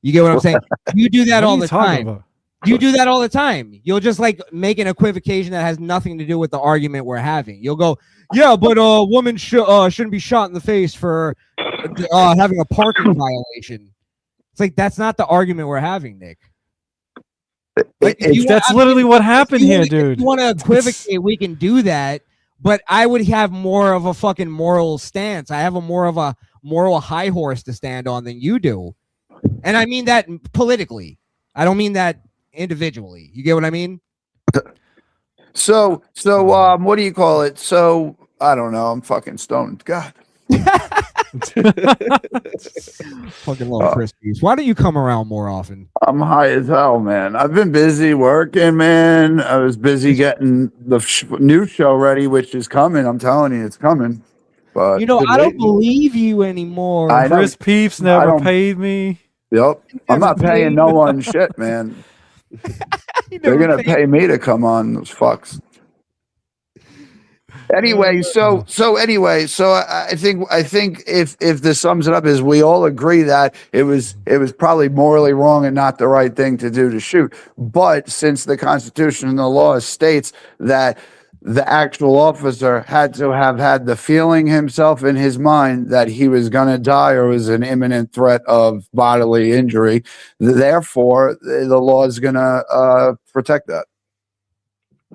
You get what I'm saying? You do that What are all you the talking time. about? You do that all the time. You'll just like make an equivocation that has nothing to do with the argument we're having. You'll go, yeah, but a woman shouldn't be shot in the face for having a parking violation. It's like that's not the argument we're having, Nick. Like, if you That's want- literally what if happened you here, want- dude. If you want to equivocate, we can do that. But I would have more of a fucking moral stance. I have more of a moral high horse to stand on than you do. And I mean that politically. I don't mean that individually. You get what I mean? So, what do you call it? So, I don't know. I'm fucking stoned. God. Fucking little crispies. Why don't you come around more often? I'm high as hell, man. I've been busy working, man. I was busy getting the new show ready, which is coming. I'm telling you, it's coming. But You know, good I don't waiting. believe you anymore. I know. Chris Peeps I never don't- paid me. Yep. I'm not Never paying paid no me. one shit, man. You They're never gonna paid- pay me to come on those fucks. Anyway, so I think if this sums it up is we all agree that it was probably morally wrong and not the right thing to do to shoot. But since the Constitution and the law states that the actual officer had to have had the feeling himself in his mind that he was going to die or was an imminent threat of bodily injury, therefore the law is going to protect that.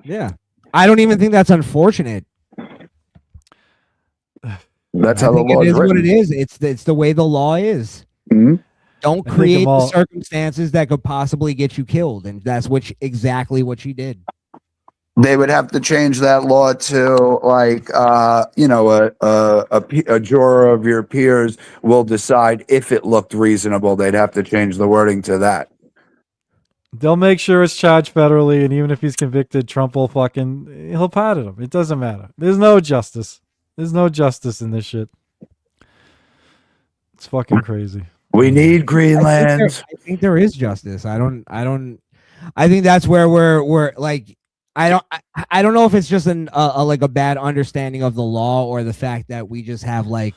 Yeah. I don't even think that's unfortunate. That's I how the think law it is is what written. it is. It's the way the law is. Mhm. Don't I think create them the all- circumstances that could possibly get you killed, and that's exactly what she did. They would have to change that law to like a juror of your peers will decide if it looked reasonable. They'd have to change the wording to that. They'll make sure it's charged federally, and even if he's convicted, Trump will he'll pardon him. It doesn't matter. There's no justice. There's no justice in this shit. It's fucking crazy. We need Greenland. I think there is justice. I think that's where we're like. I don't know if it's just a bad understanding of the law or the fact that we just have like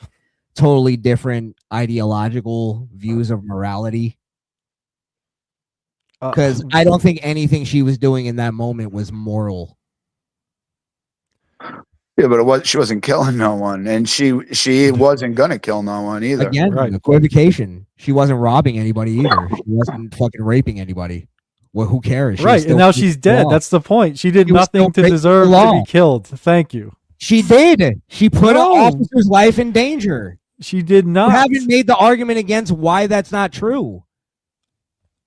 totally different ideological views of morality. Because I don't think anything she was doing in that moment was moral. Yeah, but she wasn't killing no one, and she wasn't gonna kill no one either. Again, Right. equivocation. She wasn't robbing anybody either. She wasn't fucking raping anybody. Well, who cares? She was Right, still and now breaking she's the dead. law. That's the point. She did She was nothing still to breaking deserve the to law. be killed. Thank you. She did. She put No. an officer's life in danger. She did You not. haven't made the argument against why that's not true.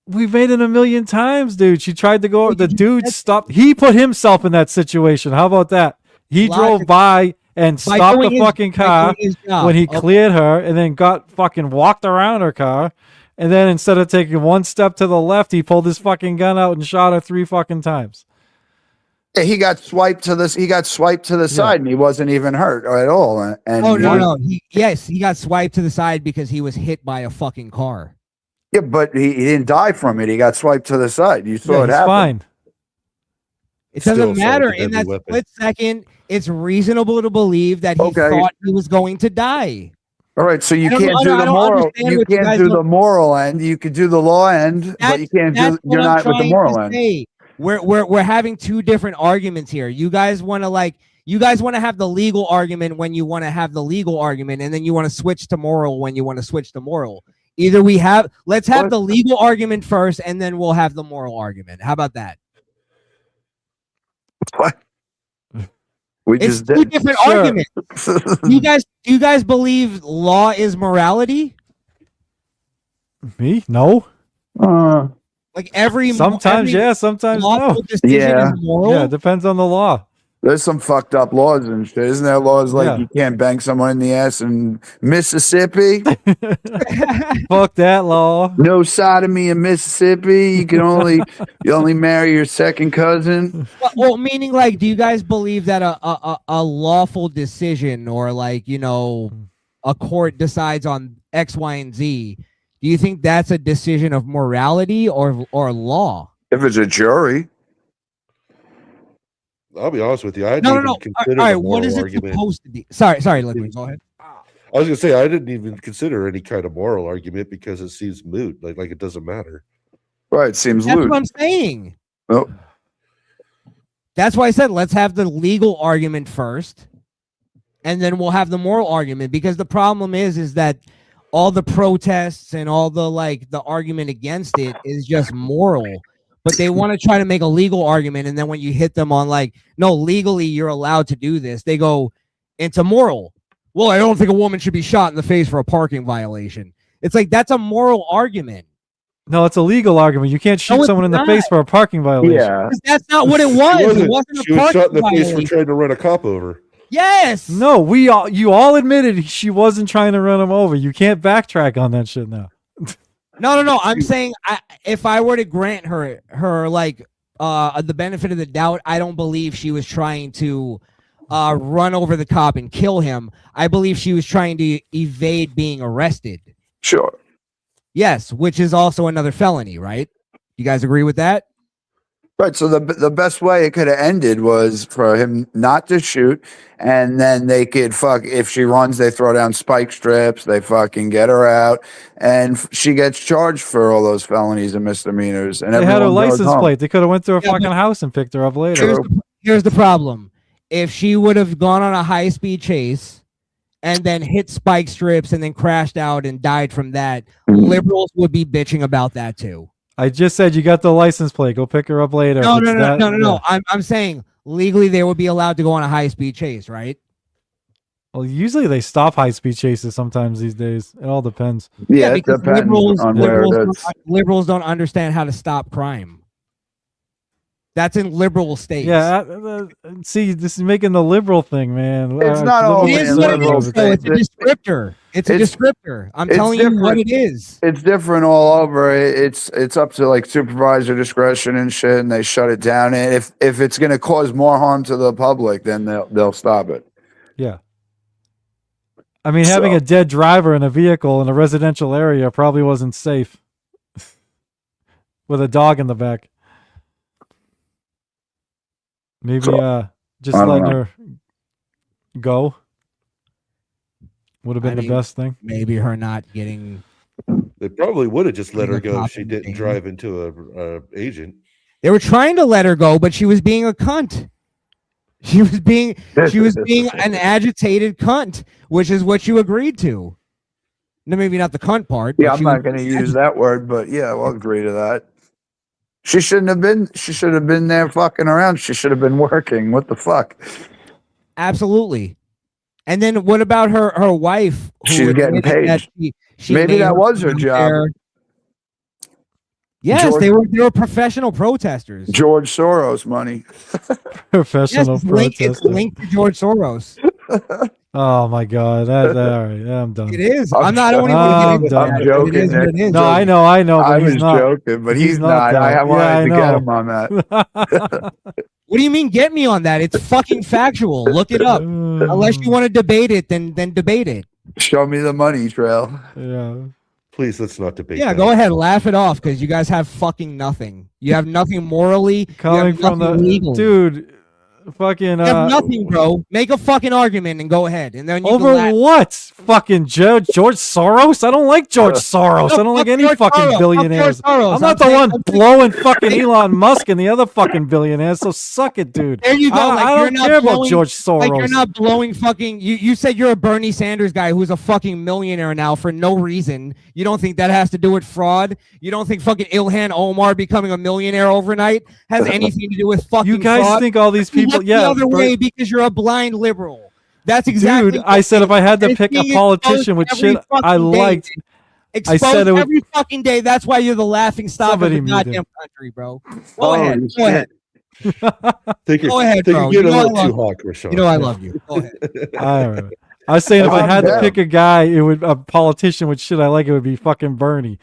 We've made it a million times, dude. She tried to go. Well, The you dude said- stopped. He put himself in that situation. How about that? He drove Logic- by and By stopped doing the his- fucking by car doing his job. when he Okay. cleared her, and then got fucking walked around her car. And then instead of taking one step to the left, he pulled his fucking gun out and shot her 3 fucking times. Yeah, he got swiped to this. He got swiped to the side, and he wasn't even hurt at all. And Oh no. He got swiped to the side because he was hit by a fucking car. Yeah, but he didn't die from it. He got swiped to the side. You saw Yeah, it he's happen. fine. It Still doesn't assault matter. with a In deadly that weapon. split second, it's reasonable to believe that he Okay. thought he was going to die. All right, so you I don't can't know- do I the don't moral. understand You what you can't guys do don't- the moral end. You could do the law end, but you can't do. That's what You're I'm not with the trying moral to end. say. We're having two different arguments here. You guys want to have the legal argument when you want to have the legal argument, and then you want to switch to moral when you want to switch to moral. Either let's have What? the legal argument first, and then we'll have the moral argument. How about that? What? We It's just two did. different Sure. arguments. Do you guys believe law is morality? Me? No. Like every Sometimes every yeah, sometimes no. lawful decision Yeah. is moral. Yeah, it depends on the law. There's some fucked up laws and shit. Isn't there laws like Yeah. you can't bang someone in the ass in Mississippi? Fuck that law. No sodomy in Mississippi. You only marry your second cousin. Well, meaning like, do you guys believe that a lawful decision or like, a court decides on X, Y, and Z? Do you think that's a decision of morality or law? If it's a jury. I'll be honest with you. I didn't No. even All consider right, the what moral is it argument. supposed to be? Sorry, Liquid, go ahead. I was gonna say I didn't even consider any kind of moral argument because it seems moot. Like it doesn't matter. Right, seems That's loose. what I'm saying. Oh, That's why I said let's have the legal argument first, and then we'll have the moral argument. Because the problem is that all the protests and all the argument against it is just moral. But they want to try to make a legal argument, and then when you hit them on no, legally you're allowed to do this, they go into moral. Well, I don't think a woman should be shot in the face for a parking violation. It's like that's a moral argument. No, it's a legal argument. You can't shoot it's someone in the not. face for a parking violation. yeah. 'Cause that's not what it was. It wasn't She a was shot in parking the face for violation. trying to run a cop over. Yes. No, you all admitted she wasn't trying to run him over. You can't backtrack on that shit now. No. I'm saying if I were to grant her the benefit of the doubt, I don't believe she was trying to run over the cop and kill him. I believe she was trying to evade being arrested. Sure. Yes, which is also another felony, right? You guys agree with that? Right. So the best way it could have ended was for him not to shoot, and then they could if she runs, they throw down spike strips, they fucking get her out, and she gets charged for all those felonies and misdemeanors. And They had her everyone goes license home. plate. They could have went to her Yeah, fucking house and picked her up later. Here's the problem. If she would have gone on a high-speed chase and then hit spike strips and then crashed out and died from that, liberals would be bitching about that too. I just said you got the license plate. Go pick her up later. No. If it's that- No. yeah. I'm saying legally they would be allowed to go on a high-speed chase, right? Well, usually they stop high-speed chases sometimes these days. It all depends. Yeah, it because depends on where it is. liberals don't understand how to stop crime. That's in liberal states. Yeah, see, this is making the liberal thing, man. It's not all It liberals is in what it liberal is, though. It's a states. descriptor. It's a It's- descriptor. I'm it's telling you what different. it is. It's different all over. It's up to like supervisor discretion and shit, and they shut it down. And if it's going to cause more harm to the public, then they'll stop it. Yeah. I mean, having So- a dead driver in a vehicle in a residential area probably wasn't safe. With a dog in the back. Maybe So, just I don't letting know. her go would have I been the mean, best thing. Maybe her not getting. They probably would have just let Being her a go cop if she and didn't being- drive into a agent. They were trying to let her go, but she was being a cunt. She was being an agitated cunt, which is what you agreed to. No, maybe not the cunt part. Yeah, but I'm she not was- going to use that word, but yeah, I'll agree to that. She shouldn't have been. She should have been there fucking around. She should have been working. What the fuck? Absolutely. And then what about her wife? who She's getting admitted that paid. she Maybe made that was her out job. there. Yes, George- they were professional protesters. George Soros money. Yes, Professional it's protester. linked to George Soros. Oh my god, that all right, I'm done. It is. I'm I'm not. I don't even I'm get into done. that. I'm joking, It is what Nick. it is. No, I know, I but was he's not. joking, but he's not not. that. I wanted Yeah, I to get know. him on that. What do you mean? Get me on that? It's fucking factual. Look it up. Unless you want to debate it, then debate it. Show me the money trail. Yeah. Please, let's not debate. Yeah, that. go ahead, laugh it off because you guys have fucking nothing. You have nothing morally. Coming from the legal. dude, fucking You have nothing, bro. Make a fucking argument and go ahead, and then you can over laugh. what? Fucking George Soros? I don't like George Soros. I don't like any George fucking Soros. Fuck billionaires. George Soros. I'm not the one blowing fucking Elon Musk and the other fucking billionaires. So suck it, dude. There you go. I Like, don't you're not care about blowing- George Soros. Like you're not blowing fucking. You said you're a Bernie Sanders guy who's a fucking millionaire now for no reason. You don't think that has to do with fraud? You don't think fucking Ilhan Omar becoming a millionaire overnight has anything to do with fucking You guys fraud? think all these You people? look Yeah, the other Bert- way because you're a blind liberal. That's exactly. dude. I said if I had to pick a politician with shit I liked, I said it would. every fucking day. That's why you're the laughing stock Somebody of the mute him. goddamn country, bro. Go Oh, ahead. Go ahead. Think Go ahead, you're bro. getting You know a I little too love hot, Crishaun. You know I love you. Go ahead. All right. I was saying if I had to Yeah. pick a guy, it would a politician with shit I like. It would be fucking Bernie.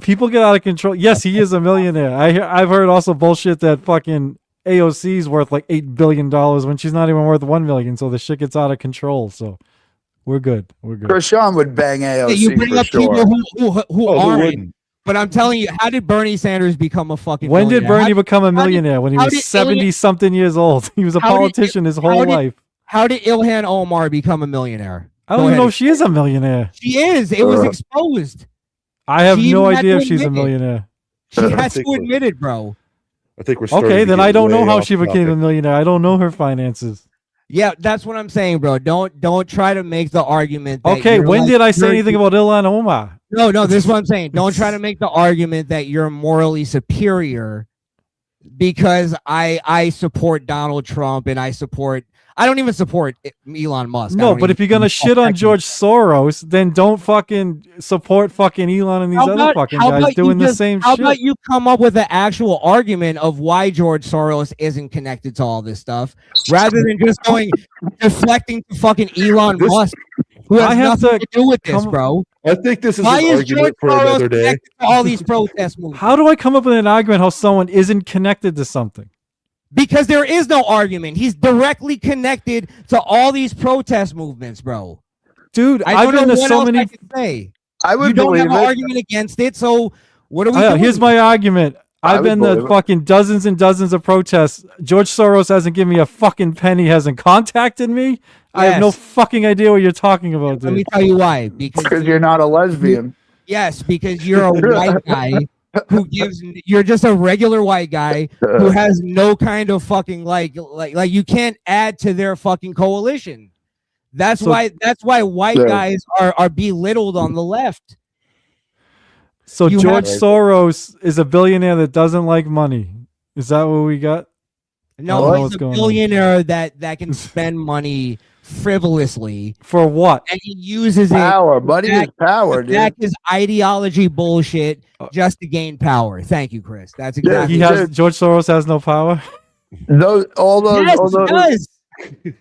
People get out of control. Yes, he is a millionaire. I've heard also bullshit that fucking AOC's worth like $8 billion when she's not even worth $1 million. So the shit gets out of control. So we're good. We're good. Crishaun would bang AOC You bring for up sure. people who Oh, who aren't. wouldn't? But I'm telling you, how did Bernie Sanders become a fucking When did millionaire? Bernie become a millionaire? When he how was did 70 something years old. He was a how did- politician his whole life. How did Ilhan Omar become a millionaire? I don't Go even know ahead. if she is a millionaire. She is. It was exposed. I have She no even had idea to if she's a admit it. millionaire. She I has think to we're- admit it, bro. I think we're starting Okay, to then get I don't know way how off she became a topic. millionaire. I don't know her finances. Yeah, that's what I'm saying, bro. Don't try to make the argument. That Okay, you're when like- did I say you're- anything about Ilhan Omar? No, this is what I'm saying. Don't try to make the argument that you're morally superior because I support Donald Trump and I don't even support Elon Musk. I No, don't but even if you're gonna think shit on technically. George Soros, then don't fucking support fucking Elon and these How other about- fucking how guys about you doing the just- same How shit. about you come up with an actual argument of why George Soros isn't connected to all this stuff, rather than just going deflecting to fucking Elon This- Musk, who has I have nothing to to do with this, come- bro. I think this is Why an is George argument for Soros another day. connected to all these protest movements? How do I come up with an argument how someone isn't connected to something? Because there is no argument. He's directly connected to all these protest movements, bro. Dude, I I've don't been know to what so else I many. can say. I You would don't believe have an it. argument against it, so what are we Yeah, doing? here's my argument. I I've would been to believe it. fucking dozens and dozens of protests. George Soros hasn't given me a fucking penny, hasn't contacted me. I have no Yes. fucking idea what you're talking about, Let me dude. tell you why. Because Because you're not a lesbian. yes, because you're a white guy who gives. You're just a regular white guy who has no kind of fucking like you can't add to their fucking coalition. That's So- why white Yeah. guys are belittled on the left. So You George have- Soros is a billionaire that doesn't like money. Is that what we got? I don't No, know he's what's a going on. billionaire that can spend money frivolously, For what? and he uses it Power, buddy, is Back- power, dude. back his ideology bullshit just to gain power. Thank you, Chris. That's exactly. He Yeah, has George Soros has no power. All those, Yes, all he those, does. Dude,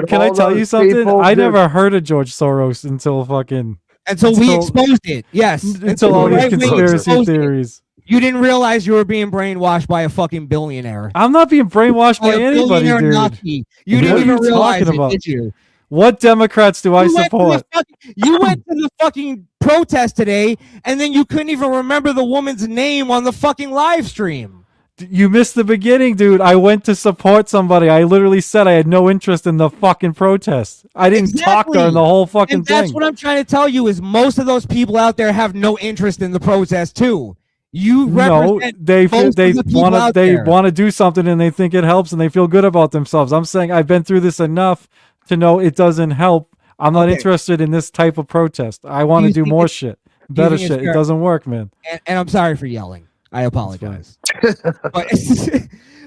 Can I all tell you those something? people, I dude. never heard of George Soros until fucking Until we Until- exposed it. Yes. until all the these right way conspiracy exposed it. theories. You didn't realize you were being brainwashed by a fucking billionaire. I'm not being brainwashed by a anybody, billionaire dude. Nazi. You What didn't are even you realize talking it, about? did you? What Democrats do I You went to the support? You went to the fucking protest today, and then you couldn't even remember the woman's name on the fucking live stream. You missed the beginning, dude. I went to support somebody. I literally said I had no interest in the fucking protest. I didn't talk Exactly. during the whole fucking And that's thing. what I'm trying to tell you is most of those people out there have no interest in the protest too. You No, represent they most they of the people want to out they there. want to do something and they think it helps and they feel good about themselves. I'm saying I've been through this enough to know it doesn't help. I'm not Okay. interested in this type of protest. I want Do to you do think more it's- shit, you better think it's shit. It fair? doesn't work, man. and I'm sorry for yelling. I apologize. but,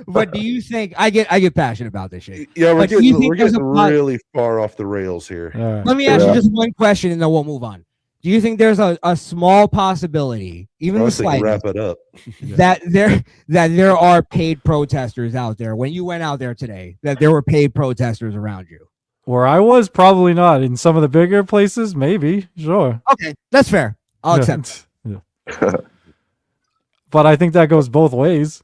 but do you think I get passionate about this shit? Yeah, But do you think we're there's getting a pot- really far off the rails here. All right. Let me ask Yeah. you just one question and then we'll move on. Do you think there's a small possibility, even I the was thinking slightest, wrap it up. that there are paid protesters out there when you went out there today, that there were paid protesters around you? Where I was, probably not. In some of the bigger places, maybe. Sure. Okay, that's fair. I'll Yeah. accept. Yeah. But I think that goes both ways.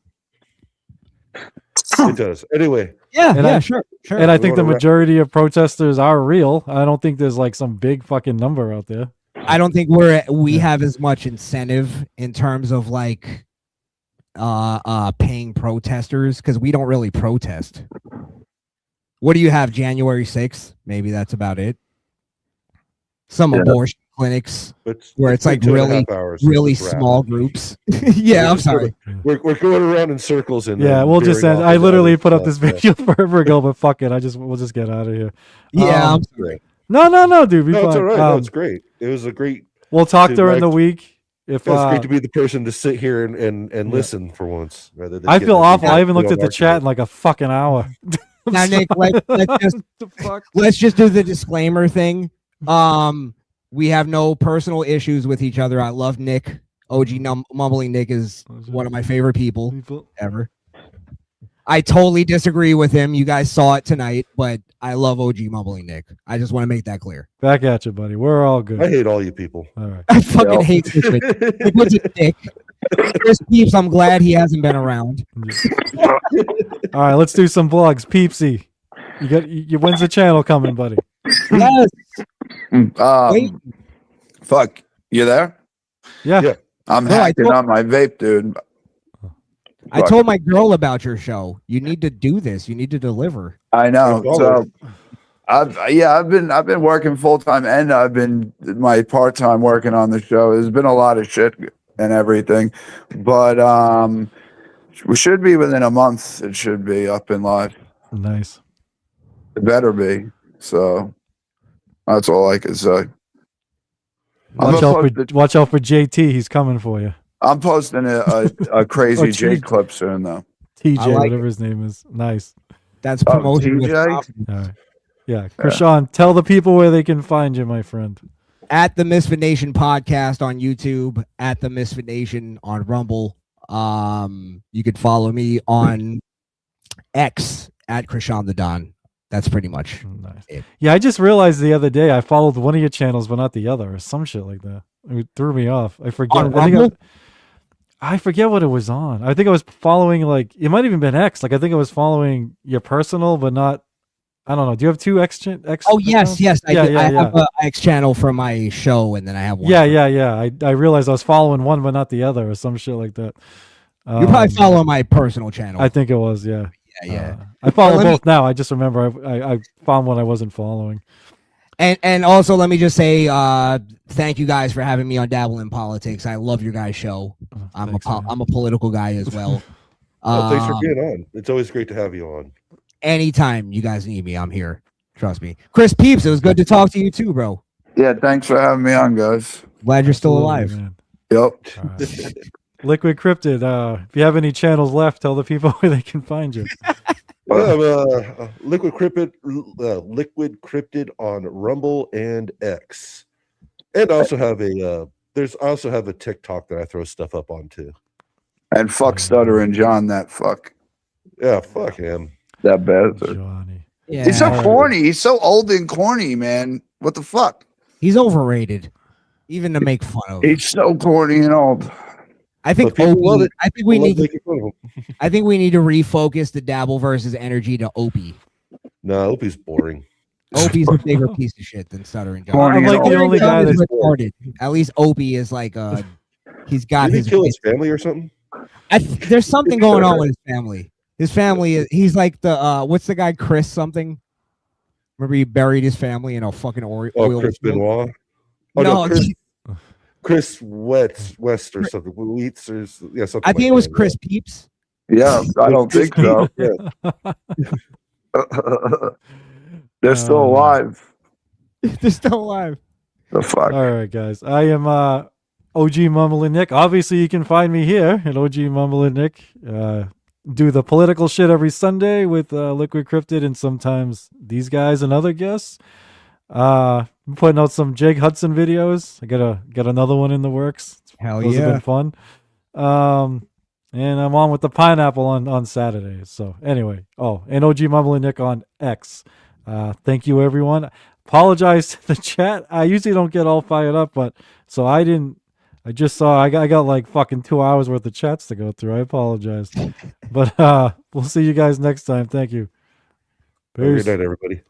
It does. Anyway, Yeah, And yeah, I- sure. And I We think the wanna wrap- majority of protesters are real. I don't think there's like some big fucking number out there. I don't think we have as much incentive in terms of like paying protesters because we don't really protest. What do you have? January 6th? Maybe that's about it. Some abortion clinics where it's like really small groups. Yeah, I'm sorry. We're going around in circles and yeah, we'll just end. I literally put up this video forever ago, but fuck it. We'll just get out of here. Yeah, I'm sorry. No, dude. Be no, fine. it's all right. No, it's great. It was a great. We'll talk during the week. If it's great to be the person to sit here and listen for once, rather than I feel awful. I even looked at the chat in like a fucking hour. Now, Nick, let's just do the disclaimer thing. We have no personal issues with each other. I love Nick. OG Mumbling Nick is one of my favorite people ever. I totally disagree with him. You guys saw it tonight, but I love OG Mumbling Nick. I just want to make that clear. Back at you, buddy. We're all good. I hate all you people. All right. I fucking hate this shit. What's it, Nick? Chris Peeps, I'm glad he hasn't been around. All right, let's do some vlogs. Peepsy, when's the channel coming, buddy? Yes. Fuck, you there? Yeah. I'm hacking on my vape, dude. I told my girl about your show. You need to do this. You need to deliver. I know. So, I've been working full time, and I've been my part time working on the show. There's been a lot of shit and everything, but we should be within a month. It should be up and live. Nice. It better be. So that's all I can say. Watch out for JT. He's coming for you. I'm posting a crazy J clip soon, though. TJ, whatever his name is. Nice. That's promotion. TJ? All right. Yeah. Crishaun, tell the people where they can find you, my friend. At the Misfit Nation podcast on YouTube, at the Misfit Nation on Rumble. You could follow me on X at Crishaun the Don. That's pretty much it. Yeah, I just realized the other day I followed one of your channels, but not the other, or some shit like that. It threw me off. I forget. I forget what it was on. I think I was following it might have even been X. I think I was following your personal, but not. I don't know. Do you have two X? Oh yes, I have an X channel for my show, and then I have one. Yeah. I realized I was following one, but not the other, or some shit like that. You probably follow my personal channel. I think it was. Yeah. I follow both now. I just remember I found one I wasn't following. And also let me just say thank you guys for having me on Dabbling Politics. I love your guys' show. I'm a political guy as well. Thanks for being on. It's always great to have you on. Anytime you guys need me, I'm here. Trust me. Chris Peeps, it was good to talk to you too, bro. Yeah, thanks for having me on, guys. Glad you're still alive. Man. Yep. Liquid Cryptid, if you have any channels left, tell the people where they can find you. Liquid Cryptid on Rumble and X, and also have a TikTok that I throw stuff up on too. And fuck Stuttering John, that fuck. Yeah, fuck him. That bastard. Johnny. Yeah. He's so corny. He's so old and corny, man. What the fuck? He's overrated, even to make fun of. He's so corny and old. I think Opie, I think we need to refocus the Dabble versus Energy to Opie. No, Opie's boring. Opie's a bigger piece of shit than Stuttering John. Corny I'm like the only guy that's retarded. At least Opie is like he's got Did he kill his family or something? There's something going on with his family. His family he's like the what's the guy Chris something? Remember he buried his family in a fucking oil. Chris Benoit. Oh, no, Chris West or something. Wheats or something. I think it was Chris Peeps. Yeah, I don't think so. They're still alive. They're still alive. The fuck. All right, guys. I am OG Mumbling Nick. Obviously, you can find me here at OG Mumbling Nick. Do the political shit every Sunday with Liquid Cryptid and sometimes these guys and other guests. I'm putting out some Jake Hudson videos. I got another one in the works. Hell Those yeah. have been fun. And I'm on with the Pineapple on Saturdays. So anyway, and OG Mumbling Nick on X. Thank you, everyone. Apologize to the chat. I usually don't get all fired up, but so I didn't. I just saw I got like fucking 2 hours worth of chats to go through. I apologize, but we'll see you guys next time. Thank you. Peace. Good night, everybody.